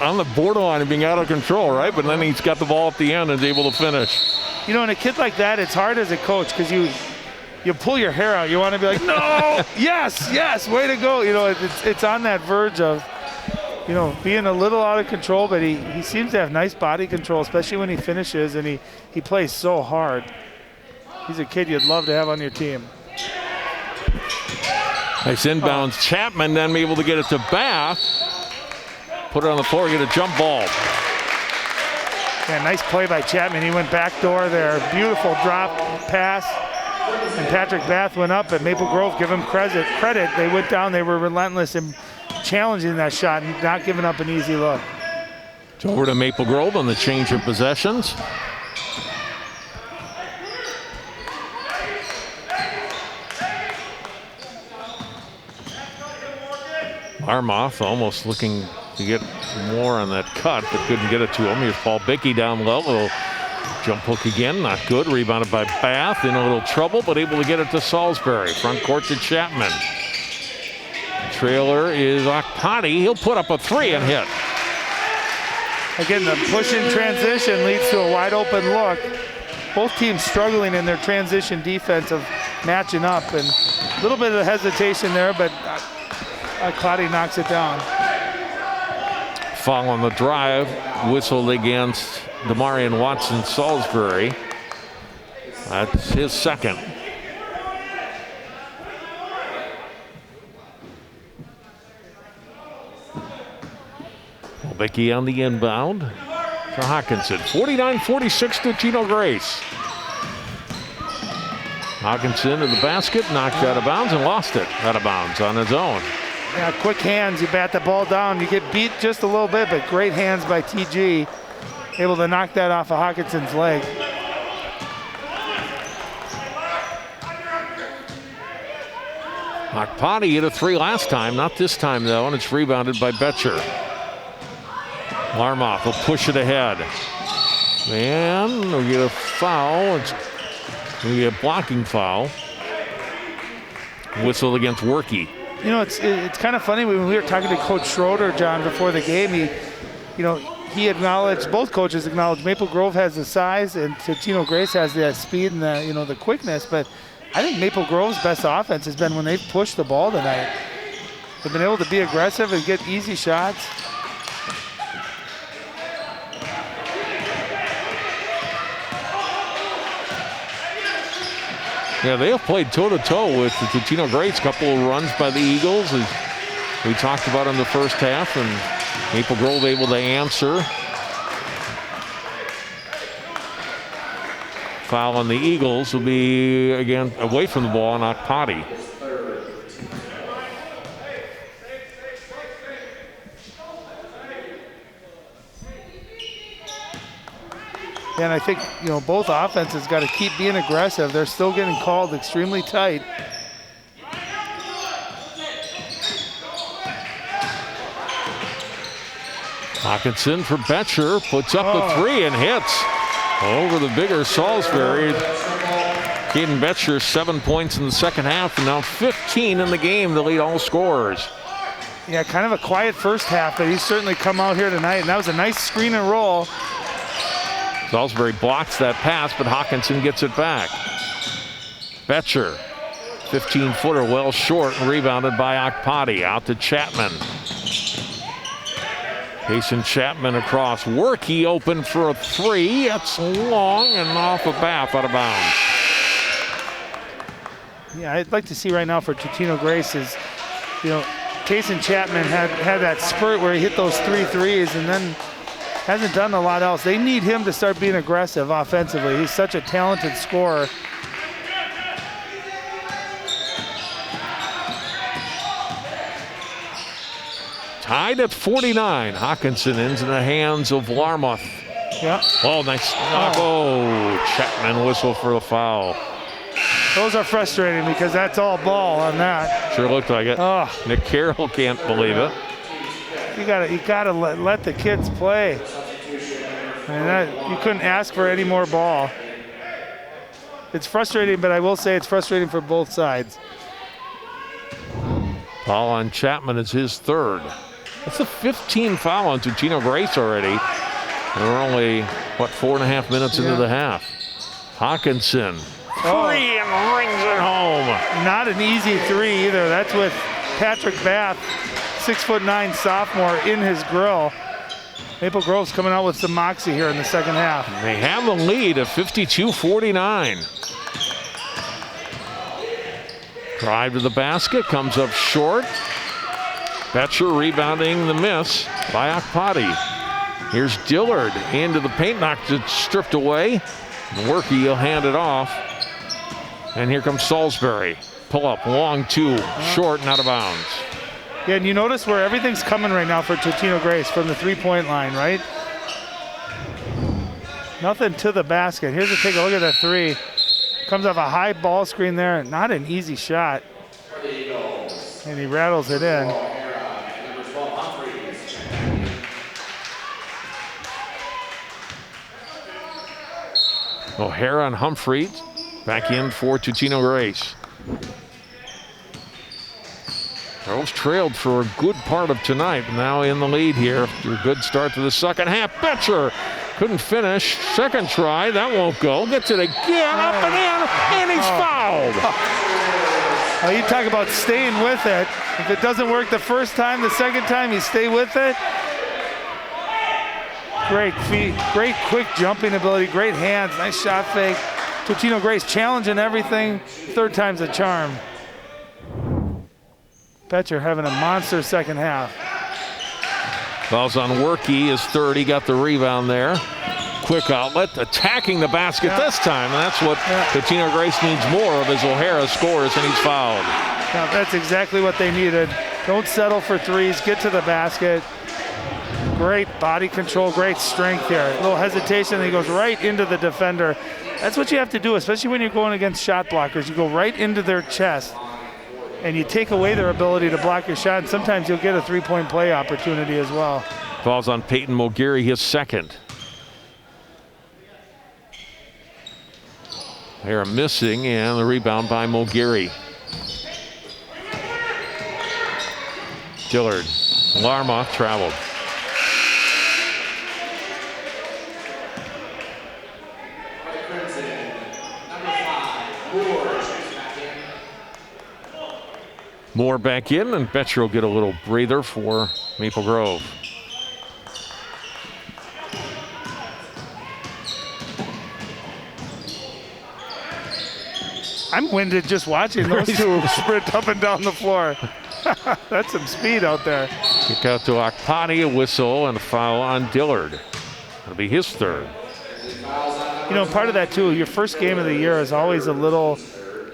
on the borderline of being out of control, right? But then he's got the ball at the end and is able to finish. You know, in a kid like that, it's hard as a coach because you pull your hair out. You want to be like, no, yes, way to go. You know, it's on that verge of, you know, being a little out of control, but he seems to have nice body control, especially when he finishes, and he plays so hard. He's a kid you'd love to have on your team. Nice inbounds. Chapman then able to get it to Bath. Put it on the floor, get a jump ball. Yeah, nice play by Chapman. He went backdoor there. Beautiful drop pass. And Patrick Bath went up, and Maple Grove, give him credit. They went down, they were relentless in challenging that shot and not giving up an easy look. So over to Maple Grove on the change of possessions. Armoff almost looking to get more on that cut, but couldn't get it to him. Here's Paul Bickey down low. Little jump hook again, not good. Rebounded by Bath, in a little trouble, but able to get it to Salisbury. Front court to Chapman. Trailer is Akpati. He'll put up a 3 and hit. Again, the push in transition leads to a wide open look. Both teams struggling in their transition defense of matching up, and a little bit of hesitation there, but Akpati knocks it down. Foul on the drive, whistled against Demarion Watson Salisbury. That's his second. Becky on the inbound to Hawkinson. 49-46 Totino-Grace. Hawkinson to the basket, knocked out of bounds and lost it out of bounds on his own. Yeah, quick hands. You bat the ball down. You get beat just a little bit, but great hands by TG. Able to knock that off of Hawkinson's leg. Akpati hit a 3 last time, not this time though, and it's rebounded by Betcher. Larmoth will push it ahead. And we'll get a foul. It's going to be a blocking foul. Whistle against Workey. You know, it's kind of funny when we were talking to Coach Schroeder, John, before the game. He acknowledged, both coaches acknowledged Maple Grove has the size and Totino-Grace has the speed and the quickness. But I think Maple Grove's best offense has been when they've pushed the ball tonight. They've been able to be aggressive and get easy shots. Yeah, they have played toe-to-toe with the Totino-Grace. Couple of runs by the Eagles, as we talked about in the first half, and Maple Grove able to answer. Foul on the Eagles will be, again, away from the ball on Akpati. And I think, both offenses got to keep being aggressive. They're still getting called extremely tight. Hawkinson for Betcher, puts up the 3 and hits over the bigger Salisbury. Caden Betcher, 7 points in the second half, and now 15 in the game to lead all scorers. Yeah, kind of a quiet first half, but he's certainly come out here tonight, and that was a nice screen and roll. Salisbury blocks that pass, but Hawkinson gets it back. Betcher, 15-footer, well short, and rebounded by Akpati. Out to Chapman. Jason Chapman across. Workey open for a 3. That's long and off a bat, out of bounds. Yeah, I'd like to see right now for Totino-Grace is, Jason Chapman had that spurt where he hit those 3 threes and then hasn't done a lot else. They need him to start being aggressive offensively. He's such a talented scorer. Tied at 49. Hawkinson into the hands of Larmoth. Yeah. Oh, nice. Oh, Chapman whistle for the foul. Those are frustrating because that's all ball on that. Sure looked like it. Oh. Nick Carroll can't believe it. You gotta let the kids play. You couldn't ask for any more ball. It's frustrating, but I will say it's frustrating for both sides. Foul on Chapman is his 3rd. That's a 15 foul on Totino-Grace already. And we're only, 4.5 minutes into the half. Hawkinson, 3 and rings it home. Not an easy 3 either. That's with Patrick Bath, 6'9" sophomore, in his grill. Maple Grove's coming out with some moxie here in the second half. They have the lead of 52-49. Drive to the basket, comes up short. Betcher rebounding the miss by Akpati. Here's Dillard into the paint, knocked it, stripped away. Workey will hand it off. And here comes Salisbury. Pull up, long 2, short and out of bounds. Yeah, and you notice where everything's coming right now for Totino-Grace from the 3-point line, right? Nothing to the basket. Take a look at that 3. Comes off a high ball screen there. Not an easy shot. And he rattles it in. O'Hara and Humphreys back in for Totino-Grace. Girls trailed for a good part of tonight. Now in the lead here after a good start to the second half. Betcher couldn't finish. Second try. That won't go. Gets it again. Up and in. And he's fouled. Oh, you talk about staying with it. If it doesn't work the first time, the second time, you stay with it. Great feet. Great quick jumping ability. Great hands. Nice shot fake. Totino-Grace challenging everything. 3rd time's a charm. Betcher having a monster second half. Foul's on Workey, his 3rd. He got the rebound there. Quick outlet, attacking the basket this time. And that's what Totino-Grace needs more of as O'Hara scores and he's fouled. Yeah, that's exactly what they needed. Don't settle for threes. Get to the basket. Great body control, great strength here. A little hesitation, and he goes right into the defender. That's what you have to do, especially when you're going against shot blockers. You go right into their chest, and you take away their ability to block your shot, and sometimes you'll get a three-point play opportunity as well. Falls on Peyton Mulgary, his second. They're missing, and the rebound by Mulgary. Dillard. Larmoth traveled. Moore back in, and Betcher will get a little breather for Maple Grove. I'm winded just watching those two sprint up and down the floor. That's some speed out there. Kick out to Akpati, a whistle, and a foul on Dillard. That'll be his third. You know, part of that too, your first game of the year is always a little,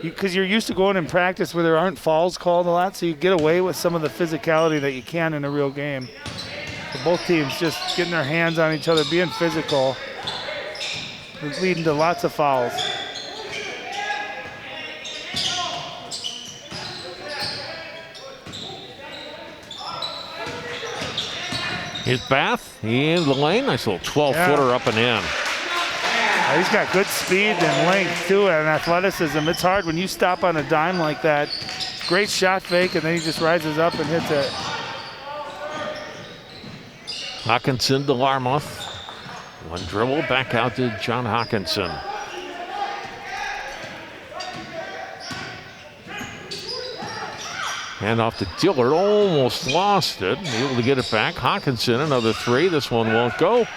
because you're used to going in practice where there aren't fouls called a lot, so you get away with some of the physicality that you can in a real game. So both teams just getting their hands on each other, being physical, leading to lots of fouls. Here's Bath in the lane. Nice little 12-footer up and in. He's got good speed and length too, and athleticism. It's hard when you stop on a dime like that. Great shot fake, and then he just rises up and hits it. Hawkinson to Larmoth. One dribble back out to John Hawkinson. Hand off to Dillard, almost lost it. Able to get it back. Hawkinson, another three. This one won't go.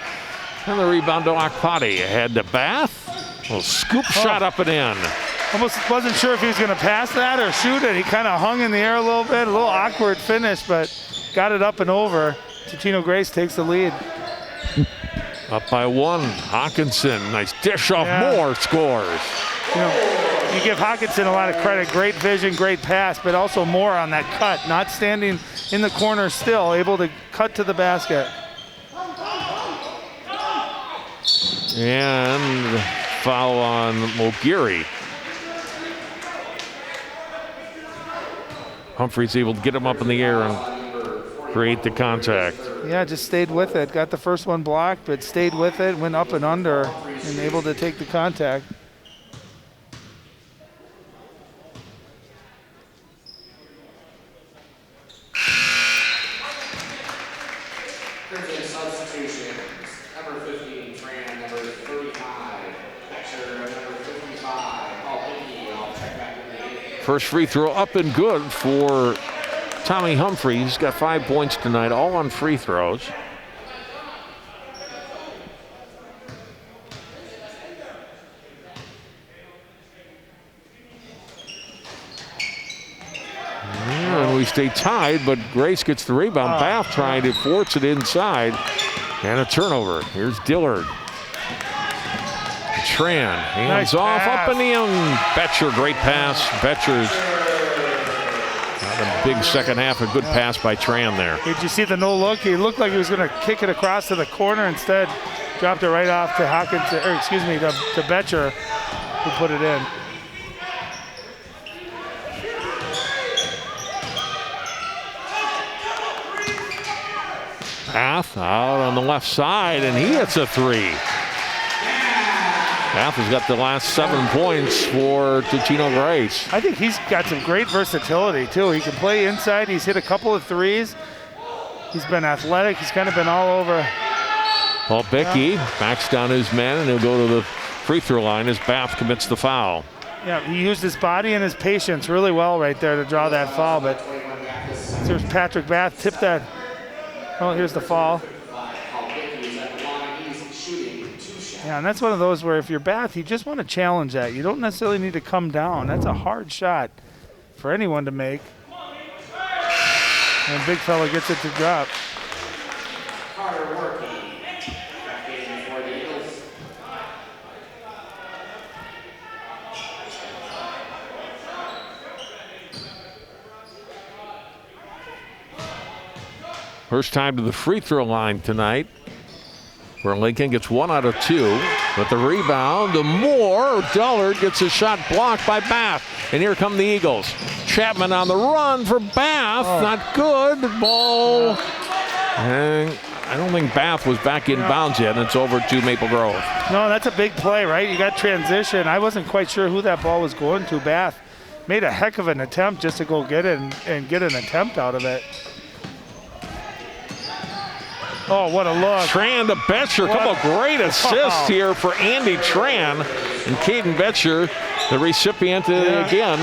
And the rebound to Akpati. Ahead to Bath. A little scoop shot up and in. Almost wasn't sure if he was going to pass that or shoot it. He kind of hung in the air a little bit. A little awkward finish, but got it up and over. Totino-Grace takes the lead. Up by one. Hawkinson, nice dish off Moore, scores. You know, you give Hawkinson a lot of credit. Great vision, great pass, but also Moore on that cut. Not standing in the corner still, able to cut to the basket. And foul on Mulgary. Humphreys able to get him up in the air and create the contact. Yeah, just stayed with it. Got the first one blocked, but stayed with it, went up and under, and able to take the contact. First free throw up and good for Tommy Humphreys. He's got 5 points tonight, all on free throws. And we stay tied, but Grace gets the rebound. Bath trying to force it inside. And a turnover. Here's Dillard. Tran, hands off, up and in. Betcher, great pass. Betcher's had a big second half, a good pass by Tran there. Did you see the no look? He looked like he was going to kick it across to the corner. Instead, dropped it right off to Hawkins, or excuse me, to Betcher, who put it in. Bath out on the left side, and he hits a three. Bath has got the last 7 points for Totino-Grace. I think he's got some great versatility, too. He can play inside. He's hit a couple of threes. He's been athletic. He's kind of been all over. Paul Bickey backs down his man, and he'll go to the free throw line as Bath commits the foul. Yeah, he used his body and his patience really well right there to draw that foul, but there's Patrick Bath. Tip that. Oh, here's the foul. Yeah, and that's one of those where if you're Bath, you just want to challenge that. You don't necessarily need to come down. That's a hard shot for anyone to make. And big fella gets it to drop. First time to the free throw line tonight, where Lincoln gets 1 out of 2. But the rebound, the Moore. Dullard gets a shot blocked by Bath. And here come the Eagles. Chapman on the run for Bath. Not good. Ball. And I don't think Bath was back in bounds yet, and it's over to Maple Grove. No, that's a big play, right? You got transition. I wasn't quite sure who that ball was going to. Bath made a heck of an attempt just to go get it and get an attempt out of it. Oh, what a look. Tran to Betcher. A couple of great assists here for Andy Tran. And Caden Betcher, the recipient again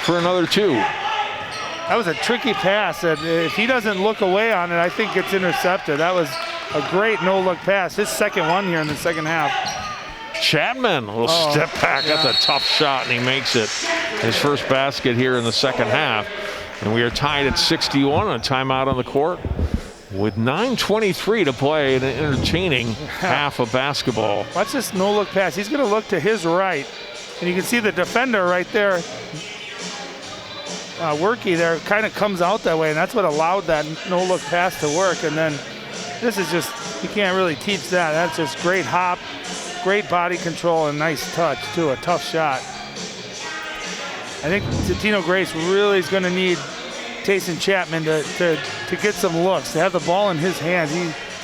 for another 2. That was a tricky pass, and if he doesn't look away on it, I think it's intercepted. That was a great no-look pass. His second one here in the second half. Chapman will step back. That's a tough shot, and he makes it. His first basket here in the second half. And we are tied at 61 on a timeout on the court with 9:23 to play in an entertaining half of basketball. Watch this no-look pass. He's going to look to his right, and you can see the defender right there. Worky there kind of comes out that way, and that's what allowed that no-look pass to work. And then this is just, you can't really teach that. That's just great hop, great body control, and nice touch too, a tough shot. I think Totino-Grace really is going to need Tayson Chapman to get some looks, to have the ball in his hands.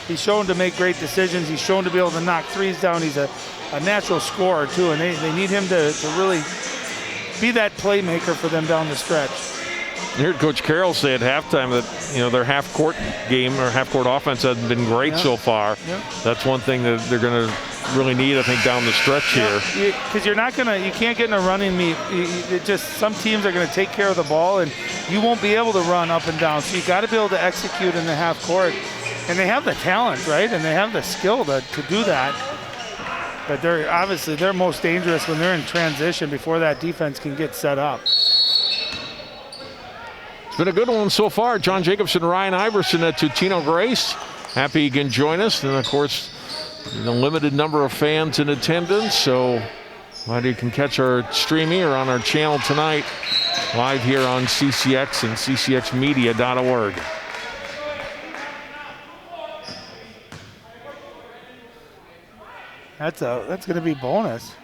He's shown to make great decisions. He's shown to be able to knock threes down. He's a natural scorer too, and they need him to really be that playmaker for them down the stretch. I heard Coach Carroll say at halftime that their half-court game or half-court offense hasn't been great so far. That's one thing that they're going to really need, I think, down the stretch here. Because you can't get in a running meet. Some teams are going to take care of the ball, and you won't be able to run up and down. So you got to be able to execute in the half court, and they have the talent, right? And they have the skill to do that. But they're most dangerous when they're in transition before that defense can get set up. It's been a good one so far. John Jacobson, Ryan Iverson at Totino-Grace. Happy you can join us. And of course, the limited number of fans in attendance. So glad you can catch our stream here on our channel tonight, live here on CCX and ccxmedia.org. That's going to be bonus.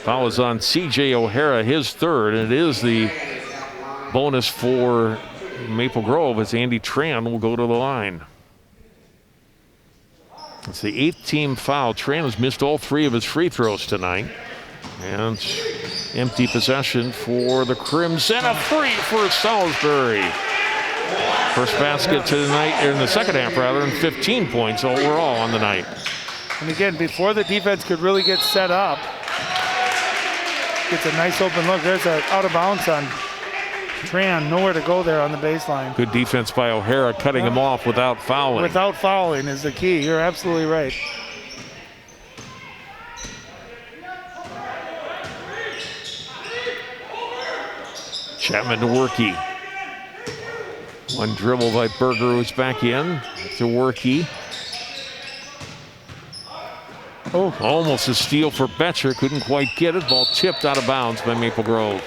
Foul is on C.J. O'Hara, his third, and it is the bonus for Maple Grove as Andy Tran will go to the line. It's the 8th team foul. Tran has missed all 3 of his free throws tonight. And empty possession for the Crimson. A free for Salisbury. First basket tonight, in the second half rather, and 15 points overall on the night. And again, before the defense could really get set up, gets a nice open look. There's an out of bounds on Tran. Nowhere to go there on the baseline. Good defense by O'Hara, cutting him off without fouling. Without fouling is the key. You're absolutely right. Chapman to Workey. One dribble by Berger, who's back in to Workey. Oh, almost a steal for Betcher. Couldn't quite get it. Ball tipped out of bounds by Maple Grove.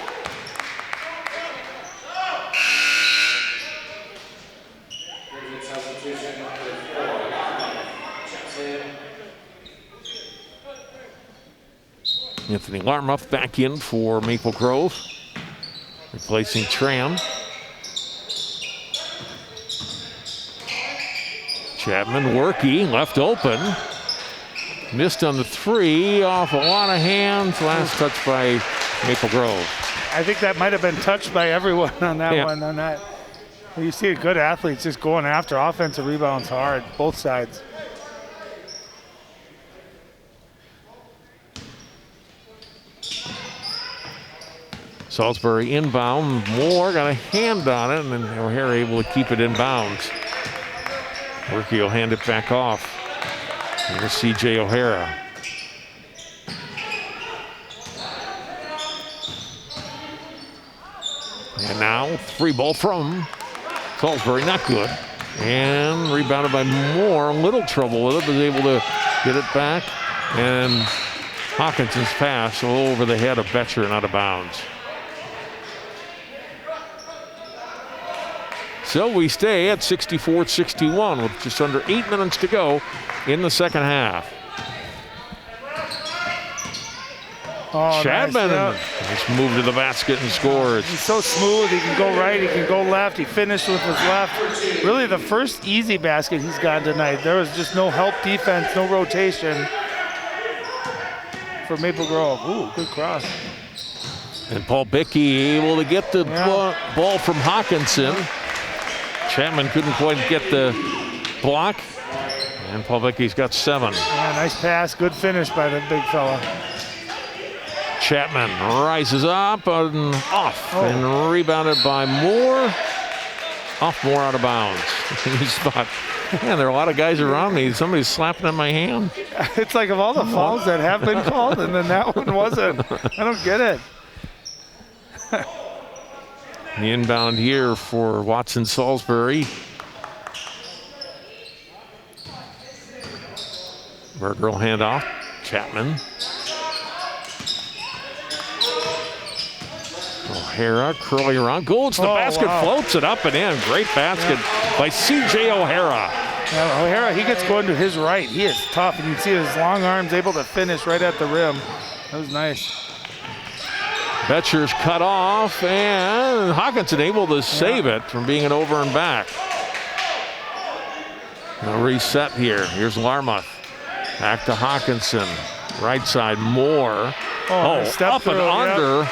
Anthony Larmuth back in for Maple Grove, replacing Tram. Chapman, Workey, left open. Missed on the 3, off a lot of hands. Last touch by Maple Grove. I think that might have been touched by everyone on that one. On that, you see good athletes just going after offensive rebounds hard, both sides. Salisbury inbound. Moore got a hand on it, and then O'Hara able to keep it in bounds. Workey will hand it back off. Here's C.J. O'Hara. And now 3 ball from Salisbury, not good. And rebounded by Moore, a little trouble with it, but able to get it back. And Hawkinson's pass a little over the head of Betcher and out of bounds. So we stay at 64-61 with just under 8 minutes to go in the second half. Oh, Chapman, nice move to the basket and scores. He's so smooth. He can go right, he can go left. He finished with his left. Really the first easy basket he's gotten tonight. There was just no help defense, no rotation for Maple Grove. Ooh, good cross. And Paul Bickey able to get the ball from Hawkinson. Chapman couldn't quite get the block. And Paul Bickey's got 7. Yeah, nice pass. Good finish by the big fella. Chapman rises up and off and rebounded by Moore. Off Moore out of bounds. He thought, man, there are a lot of guys around me. Somebody's slapping at my hand. It's like of all the fouls that have been called, and then that one wasn't. I don't get it. The inbound here for Watson Salisbury. Berger will hand off. Chapman. O'Hara curling around, goes to the basket, floats it up and in. Great basket by C.J. O'Hara. Yeah, O'Hara, he gets going to his right. He is tough, and you can see his long arms able to finish right at the rim. That was nice. Betcher's cut off, and Hawkinson able to save it from being an over and back. A reset here. Here's Larmuth. Back to Hawkinson. Right side, Moore. Up and under.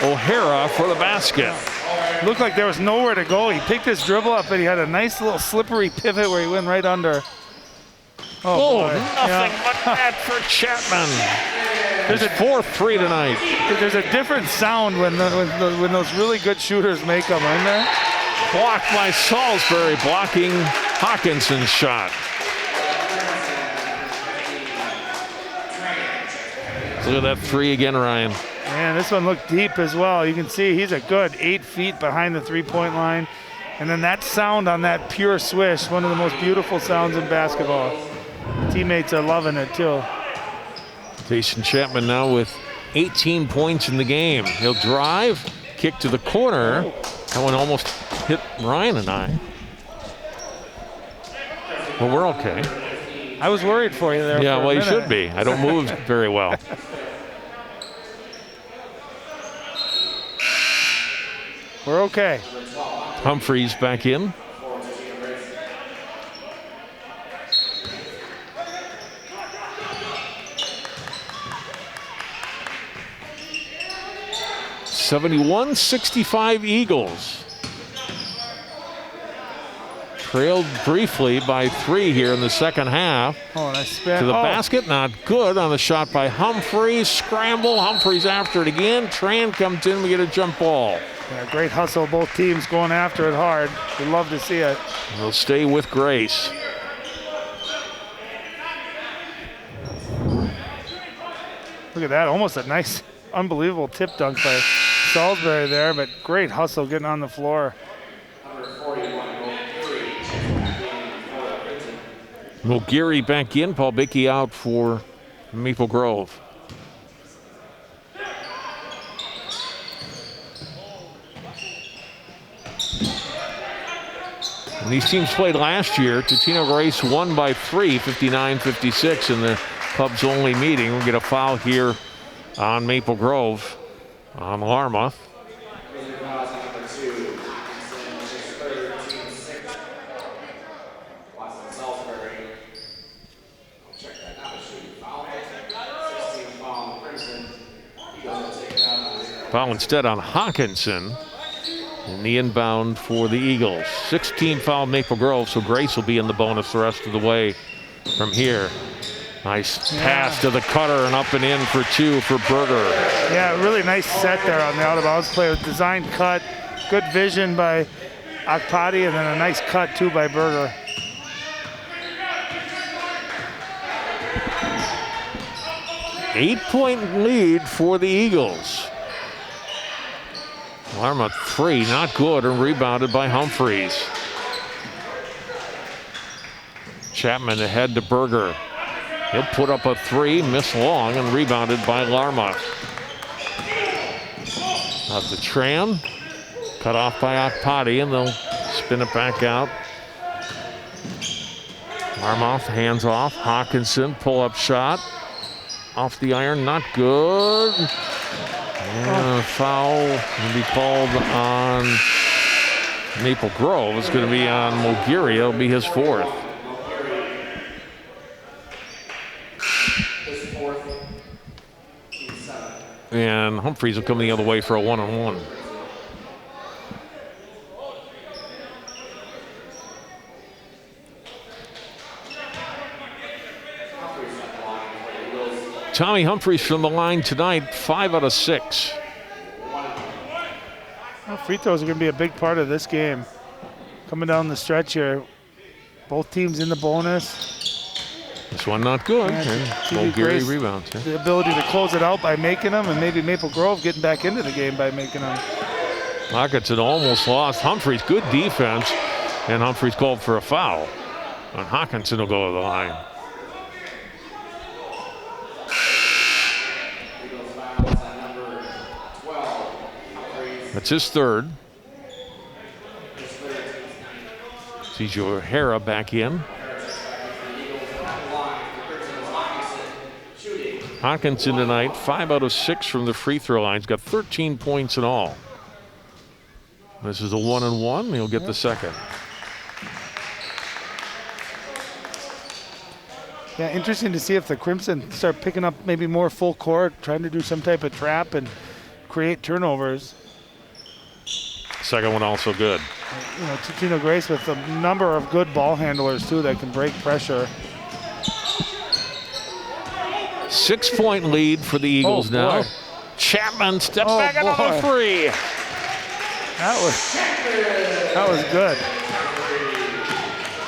O'Hara for the basket. Looked like there was nowhere to go. He picked his dribble up, and he had a nice little slippery pivot where he went right under. Nothing but that for Chapman. There's a 4-3 tonight. There's a different sound when those really good shooters make them, isn't there? Blocked by Salisbury, blocking Hawkinson's shot. Look at that 3 again, Ryan. Man, this one looked deep as well. You can see he's a good 8 feet behind the three-point line. And then that sound on that pure swish, one of the most beautiful sounds in basketball. Teammates are loving it too. Jason Chapman now with 18 points in the game. He'll drive, kick to the corner. That one almost hit Ryan and I. Well, we're okay. I was worried for you there. Yeah, for a well, you minute. should be. I don't move very well. We're okay. Humphreys back in. (71-65) Eagles. Trailed briefly by 3 here in the second half. Nice spin. To the basket, not good on the shot by Humphreys. Scramble, Humphreys after it again. Tran comes in, we get a jump ball. Yeah, great hustle, both teams going after it hard. We love to see it. We'll stay with Grace. Look at that, almost a nice, unbelievable tip dunk by Salisbury there, but great hustle getting on the floor. Mulgiri back in, Paul Bickey out for Maple Grove. When these teams played last year, Totino-Grace won by 3, 59-56 in the Cubs only meeting. We'll get a foul here on Maple Grove on Larmuth. Foul instead on Hawkinson in the inbound for the Eagles. 16 foul Maple Grove, so Grace will be in the bonus the rest of the way from here. Nice pass to the cutter and up and in for 2 for Berger. Yeah, really nice set there on the out of bounds play with design cut. Good vision by Akpati and then a nice cut too by Berger. Eight-point lead for the Eagles. Larmuth 3, not good, and rebounded by Humphreys. Chapman ahead to Berger. He'll put up a 3, miss long, and rebounded by Larmuth. Out to Tran, cut off by Akpati, and they'll spin it back out. Armoff, hands off. Hawkinson, pull-up shot. Off the iron, not good. And a foul will be called on Maple Grove. It's going to be on Mogiri. It'll be his fourth. And Humphreys will come the other way for a one-on-one. Tommy Humphreys from the line tonight, 5 out of 6. Well, free throws are going to be a big part of this game. Coming down the stretch here, both teams in the bonus. This one not good. Mogiri rebounds. Yeah. The ability to close it out by making them, and maybe Maple Grove getting back into the game by making them. Hawkinson almost lost. Humphreys, good defense, and Humphreys called for a foul. And Hawkinson will go to the line. That's his third. CJ O'Hara back in. Hawkinson tonight, 5 out of 6 from the free throw line. He's got 13 points in all. This is a 1-and-1. He'll get the second. Yeah, interesting to see if the Crimson start picking up maybe more full court, trying to do some type of trap and create turnovers. Second one also good. You know, Totino-Grace with a number of good ball handlers too that can break pressure. 6-point lead for the Eagles now. Chapman steps back another three. That was good.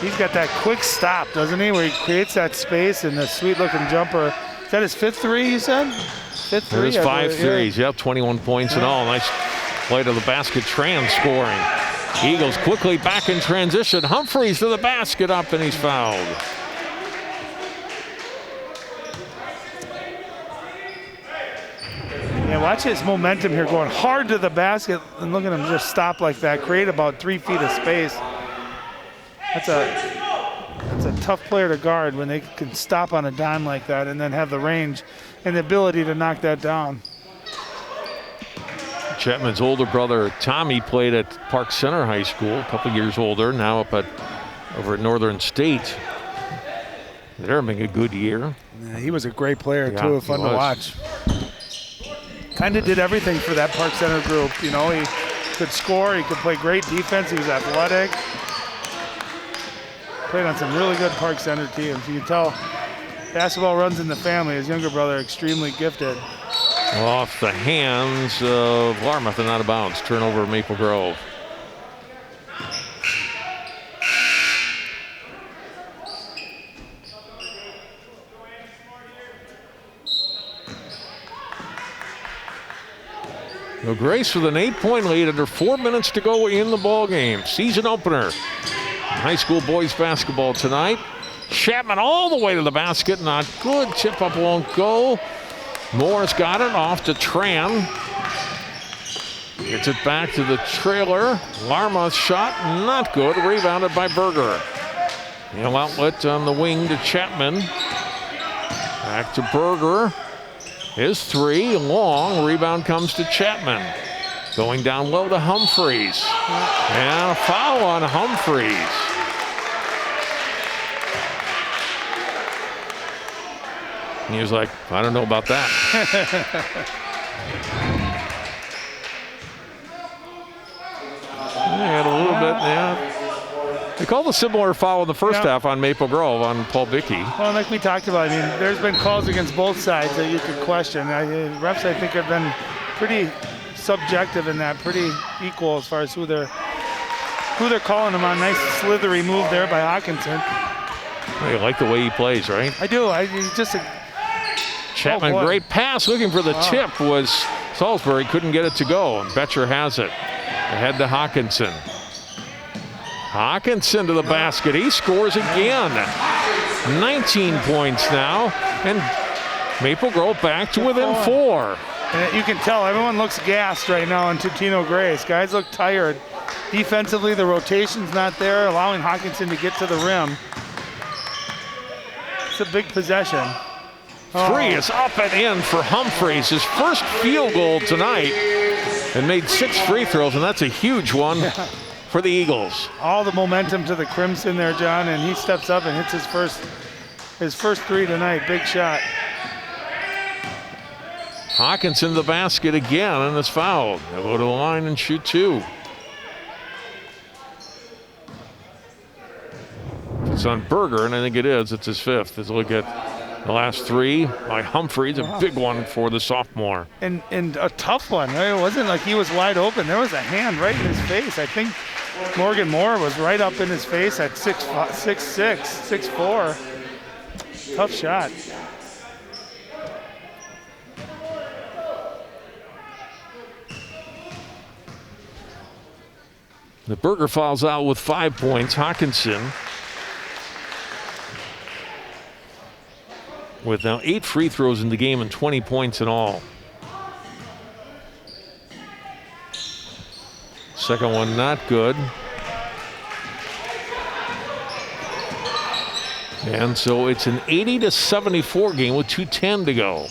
He's got that quick stop, doesn't he, where he creates that space and the sweet-looking jumper. Is that his fifth three, you said? Fifth three? There's 5 threes. Yep, 21 points in all. Nice play to the basket, Tran scoring. Eagles quickly back in transition. Humphreys to the basket, up, and he's fouled. Yeah, watch his momentum here, going hard to the basket, and look at him just stop like that, create about 3 feet of space. That's a tough player to guard when they can stop on a dime like that and then have the range and the ability to knock that down. Chapman's older brother Tommy played at Park Center High School, a couple years older, now over at Northern State. They're having a good year. Yeah, he was a great player too, fun to watch. Kind of did everything for that Park Center group. You know, he could score, he could play great defense, he was athletic. Played on some really good Park Center teams. You can tell basketball runs in the family. His younger brother extremely gifted. Off the hands of Larmouth and out of bounds. Turnover, Maple Grove. So Grace with an 8-point lead under 4 minutes to go in the ball game. Season opener. High school boys basketball tonight. Chapman all the way to the basket. Not good. Tip up won't go. Morris got it off to Tran. Gets it back to the trailer. Larmouth shot, not good. Rebounded by Berger. Heel outlet on the wing to Chapman. Back to Berger. His three, long. Rebound comes to Chapman. Going down low to Humphreys. And a foul on Humphreys. He was like, I don't know about that. Had a little bit, yeah. They called a similar foul in the first half on Maple Grove on Paul Bickey. Well, like we talked about, I mean, there's been calls against both sides that you could question. Refs, I think, have been pretty subjective in that, pretty equal as far as who they're calling them on. Nice slithery move there by Hawkinson. Well, you like the way he plays, right? I do. He's just a Chapman, great pass, looking for the tip was Salisbury, couldn't get it to go, and Betcher has it. Ahead to Hawkinson. Hawkinson to the basket, he scores again. 19 points now, and Maple Grove back to within 4. And you can tell everyone looks gassed right now on Totino-Grace. Guys look tired. Defensively, the rotation's not there, allowing Hawkinson to get to the rim. It's a big possession. Three is up and in for Humphreys. His first field goal tonight, and made 6 free throws, and that's a huge one for the Eagles. All the momentum to the Crimson there, John, and he steps up and hits his first three tonight. Big shot. Hawkinson the basket again and is fouled. They'll go to the line and shoot 2. It's on Berger, and I think it is. It's his 5th. Let's look at the last 3 by Humphreys. A big one for the sophomore. And a tough one. Right? It wasn't like he was wide open. There was a hand right in his face. I think Morgan Moore was right up in his face at 6'6", 6'4". Tough shot. The Berger fouls out with 5 points. Hawkinson with now 8 free throws in the game and 20 points in all. Second one not good. And so it's an 80-74 game with 2:10 to go.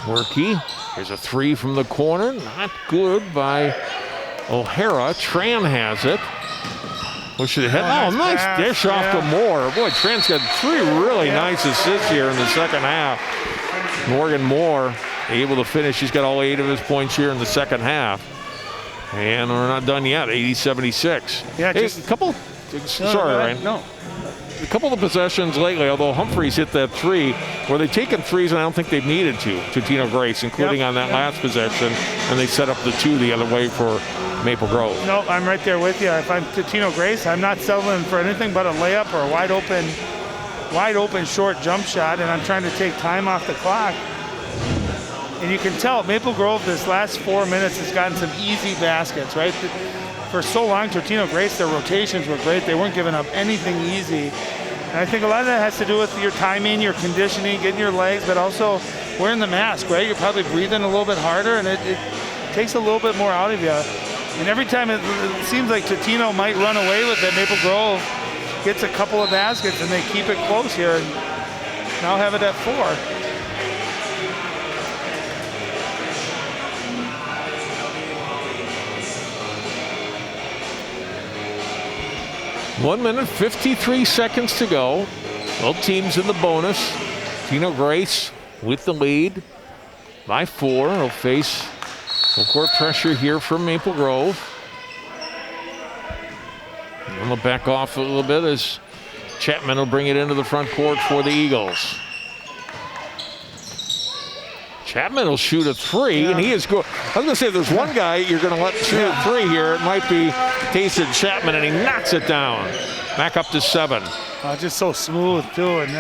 Worky. Here's a 3 from the corner. Not good by O'Hara. Tran has it. Push it ahead. Oh, nice dish off to Moore. Boy, Tran's got 3 really nice assists here in the second half. Morgan Moore able to finish. He's got all 8 of his points here in the second half. And we're not done yet. 80-76. Yeah, hey, just a couple. Sorry, Ryan. No. A couple of possessions lately, although Humphreys hit that 3, where they've taken 3s, and I don't think they've needed to Totino-Grace, including on that last possession, and they set up the 2 the other way for Maple Grove. No, I'm right there with you. If I'm Totino-Grace, I'm not settling for anything but a layup or a wide open short jump shot, and I'm trying to take time off the clock. And you can tell Maple Grove this last 4 minutes has gotten some easy baskets, right? For so long, Totino-Grace, their rotations were great. They weren't giving up anything easy. And I think a lot of that has to do with your timing, your conditioning, getting your legs, but also wearing the mask, right? You're probably breathing a little bit harder, and it takes a little bit more out of you. And every time it seems like Totino might run away with it, Maple Grove gets a couple of baskets, and they keep it close here. And now have it at 4. 1 minute, 53 seconds to go. Both teams in the bonus. Totino-Grace with the lead by 4. He'll face full court pressure here from Maple Grove. And they'll back off a little bit as Chapman will bring it into the front court for the Eagles. Chapman will shoot a 3, and he is good. I was going to say, if there's one guy you're going to let shoot a 3 here, it might be Tayson Chapman, and he knocks it down. Back up to 7. Just so smooth, too, and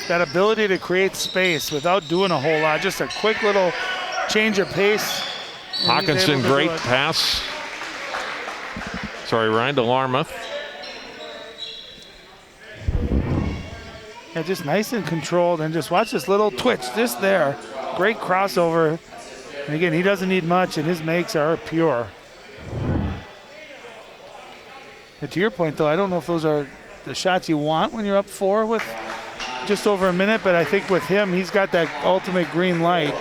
that ability to create space without doing a whole lot. Just a quick little change of pace. Hawkinson, great pass. Sorry, Ryan, to Larmuth. Yeah, just nice and controlled, and just watch this little twitch just there. Great crossover. And again, he doesn't need much, and his makes are pure. And to your point, though, I don't know if those are the shots you want when you're up 4 with just over a minute, but I think with him, he's got that ultimate green light,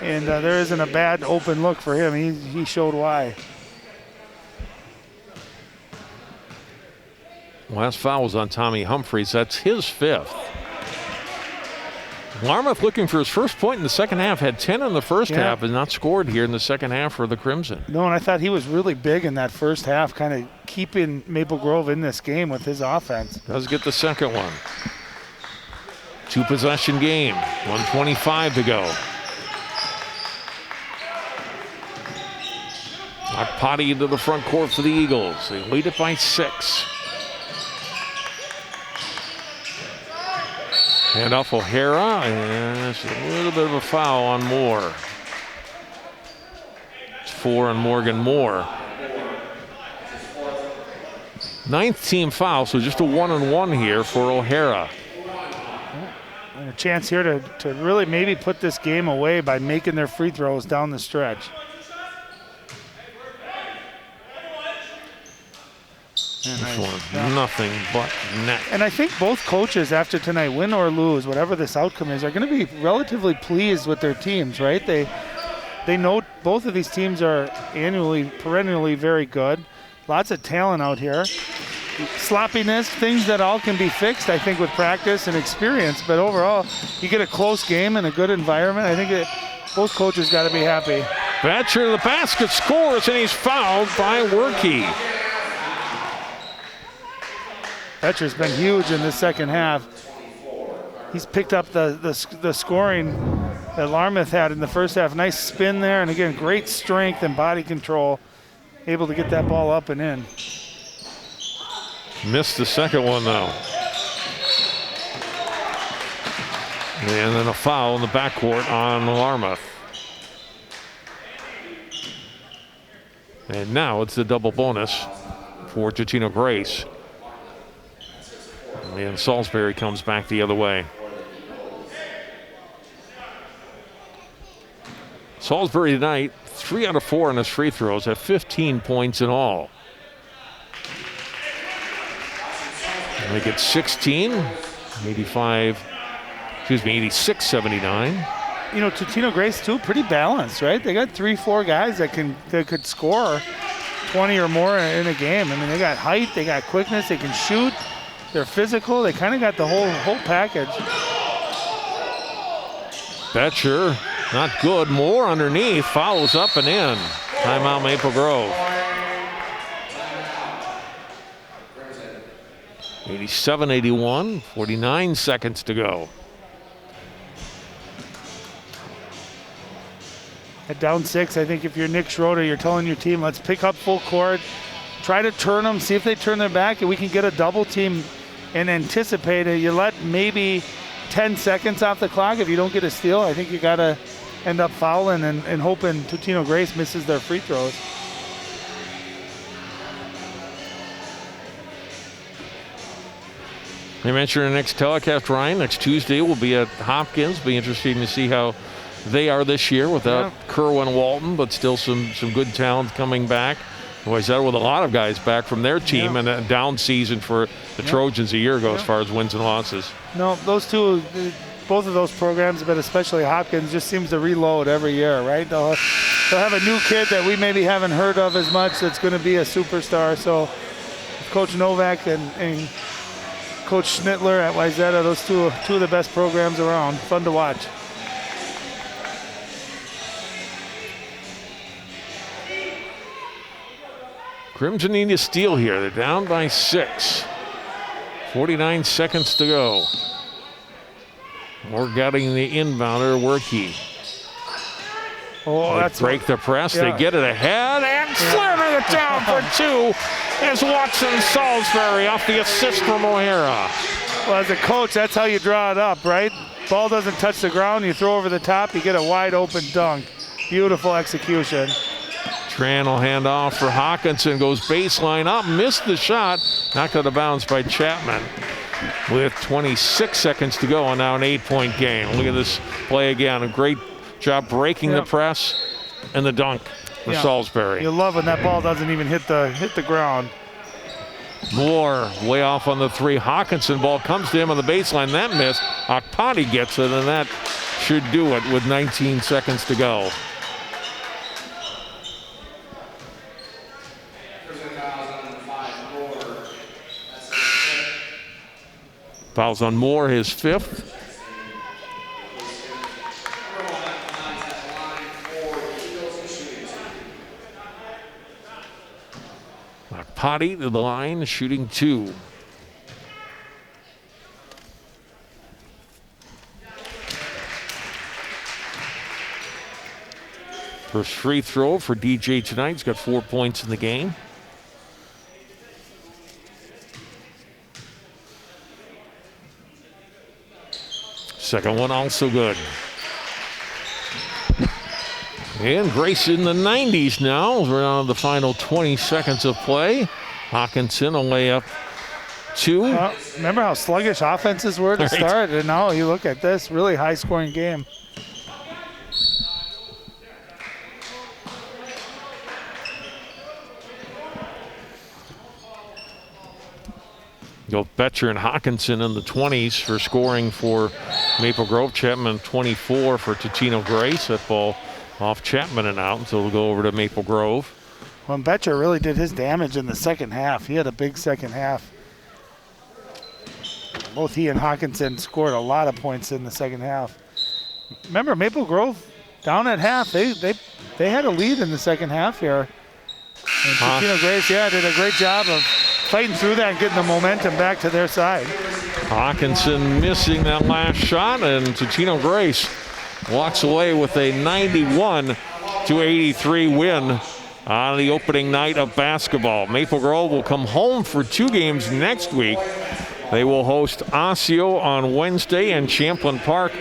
and there isn't a bad open look for him. He showed why. Last foul was on Tommy Humphreys. That's his 5th. Larmuth looking for his first point in the second half. Had 10 in the first half and not scored here in the second half for the Crimson. No, and I thought he was really big in that first half, kind of keeping Maple Grove in this game with his offense. Does get the second one. 2-possession game. 1:25 to go. Potty into the front court for the Eagles. They lead it by 6. Hand off O'Hara, and it's a little bit of a foul on Moore. It's 4 on Morgan Moore. 9th team foul, so just a 1-on-1 here for O'Hara. a chance here to really maybe put this game away by making their free throws down the stretch. Nothing but net. And I think both coaches after tonight, win or lose, whatever this outcome is, are going to be relatively pleased with their teams, right? They know both of these teams are perennially very good. Lots of talent out here. Sloppiness, things that all can be fixed, I think, with practice and experience. But overall, you get a close game and a good environment. I think both coaches got to be happy. Batcher to the basket, scores, and he's fouled by Werke. Betcher's been huge in the second half. He's picked up the scoring that Larmouth had in the first half. Nice spin there, and again, great strength and body control. Able to get that ball up and in. Missed the second one, though. And then a foul in the backcourt on Larmouth. And now it's the double bonus for Totino-Grace. And Salisbury comes back the other way. Salisbury tonight, 3 out of 4 on his free throws at 15 points in all. They get 16, 86-79. You know, Totino-Grace too, pretty balanced, right? They got 3-4 guys that could score 20 or more in a game. I mean, they got height, they got quickness, they can shoot. They're physical. They kind of got the whole package. Betcher, not good. Moore underneath, fouls up and in. Timeout Maple Grove. 87-81, 49 seconds to go. At down 6, I think if you're Nick Schroeder, you're telling your team, let's pick up full court, try to turn them, see if they turn their back, and we can get a double team and anticipate it. You let maybe 10 seconds off the clock. If you don't get a steal, I think you got to end up fouling and hoping Totino-Grace misses their free throws. You mentioned the next telecast, Ryan. Next Tuesday will be at Hopkins. Be interesting to see how they are this year without Kerwin Walton, but still some good talent coming back. Boy, that with a lot of guys back from their team and a down season for the Trojans a year ago as far as wins and losses. No, those two, both of those programs, but especially Hopkins, just seems to reload every year, right? They'll have a new kid that we maybe haven't heard of as much that's going to be a superstar. So Coach Novak and Coach Schnittler at Wayzata, those two of the best programs around. Fun to watch. Crimson need a steal here. They're down by 6. 49 seconds to go. We're getting the inbounder, Werke. Oh, they break the press. They get it ahead and slamming it down for 2 is Watson Salisbury off the assist from O'Hara. Well, as a coach, that's how you draw it up, right? Ball doesn't touch the ground. You throw over the top. You get a wide open dunk. Beautiful execution. Tran will hand off for Hawkinson, goes baseline up, missed the shot, knocked out of bounds by Chapman. With 26 seconds to go and now an 8-point game. Look at this play again. A great job breaking the press and the dunk for Salisbury. You love when that ball doesn't even hit the ground. Moore way off on the 3. Hawkinson ball comes to him on the baseline. That missed. Akpati gets it, and that should do it with 19 seconds to go. Fouls on Moore, his 5th. Potty to the line, shooting 2. First free throw for DJ tonight. He's got 4 points in the game. Second one also good. And Grace in the 90s now. We're on the final 20 seconds of play. Hawkinson a layup 2. Remember how sluggish offenses were to start? And now you look at this, really high-scoring game. Go Betcher and Hawkinson in the 20s for scoring for Maple Grove. Chapman 24 for Totino-Grace. That ball off Chapman and out, so it'll go over to Maple Grove. Well, Betcher really did his damage in the second half. He had a big second half. Both he and Hawkinson scored a lot of points in the second half. Remember, Maple Grove down at half. They had a lead in the second half here. And Totino-Grace, did a great job of fighting through that and getting the momentum back to their side. Hawkinson missing that last shot, and Totino-Grace walks away with a 91-83 win on the opening night of basketball. Maple Grove will come home for 2 games next week. They will host Osseo on Wednesday and Champlain Park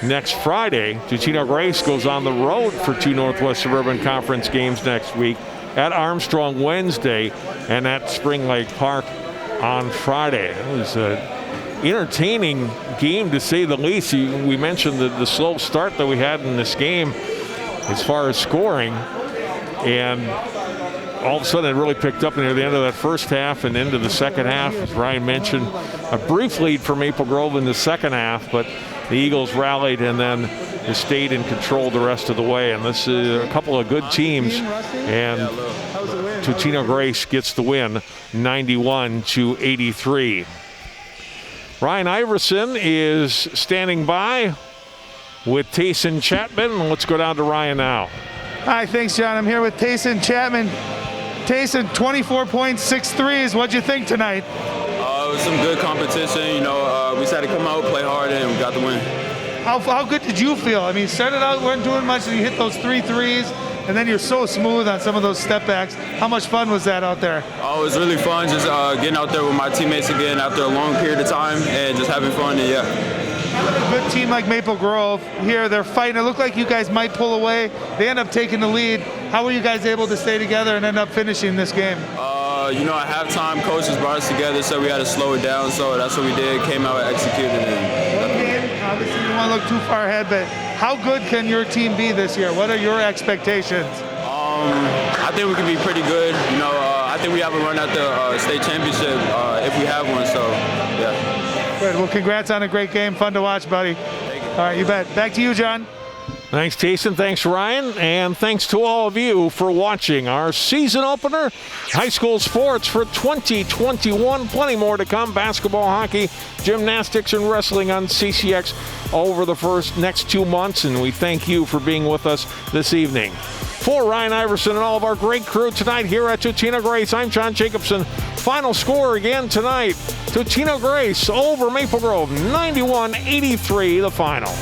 next Friday. Totino-Grace goes on the road for 2 Northwest Suburban Conference games next week at Armstrong Wednesday and at Spring Lake Park on Friday. It was an entertaining game, to say the least. We mentioned the slow start that we had in this game as far as scoring, and all of a sudden it really picked up near the end of that first half and into the second half. As Ryan mentioned, a brief lead for Maple Grove in the second half, but the Eagles rallied and then they stayed in control the rest of the way. And this is a couple of good teams, and Totino-Grace gets the win, 91-83. Ryan Iverson is standing by with Tayson Chapman. Let's go down to Ryan now. Hi, thanks, John. I'm here with Tayson Chapman. Tayson, 24 points, 6 threes. What'd you think tonight? It was some good competition. We just had to come out, play hard, and we got the win. How good did you feel? I mean, started out, weren't doing much, and you hit those 3 threes, and then you're so smooth on some of those step backs. How much fun was that out there? Oh, it was really fun, just getting out there with my teammates again after a long period of time and just having fun, and A good team like Maple Grove here, they're fighting. It looked like you guys might pull away. They end up taking the lead. How were you guys able to stay together and end up finishing this game? At halftime, coaches brought us together, so we had to slow it down. So that's what we did, came out and executed it. One game, obviously you don't want to look too far ahead, but how good can your team be this year? What are your expectations? I think we can be pretty good. I think we have a run at the state championship if we have one, so yeah. Good. Well, congrats on a great game. Fun to watch, buddy. All right, you bet. Back to you, John. Thanks, Tayson. Thanks, Ryan. And thanks to all of you for watching our season opener, high school sports for 2021. Plenty more to come. Basketball, hockey, gymnastics, and wrestling on CCX over the next 2 months. And we thank you for being with us this evening. For Ryan Iverson and all of our great crew tonight here at Totino-Grace, I'm John Jacobson. Final score again tonight, Totino-Grace over Maple Grove, 91-83 the final.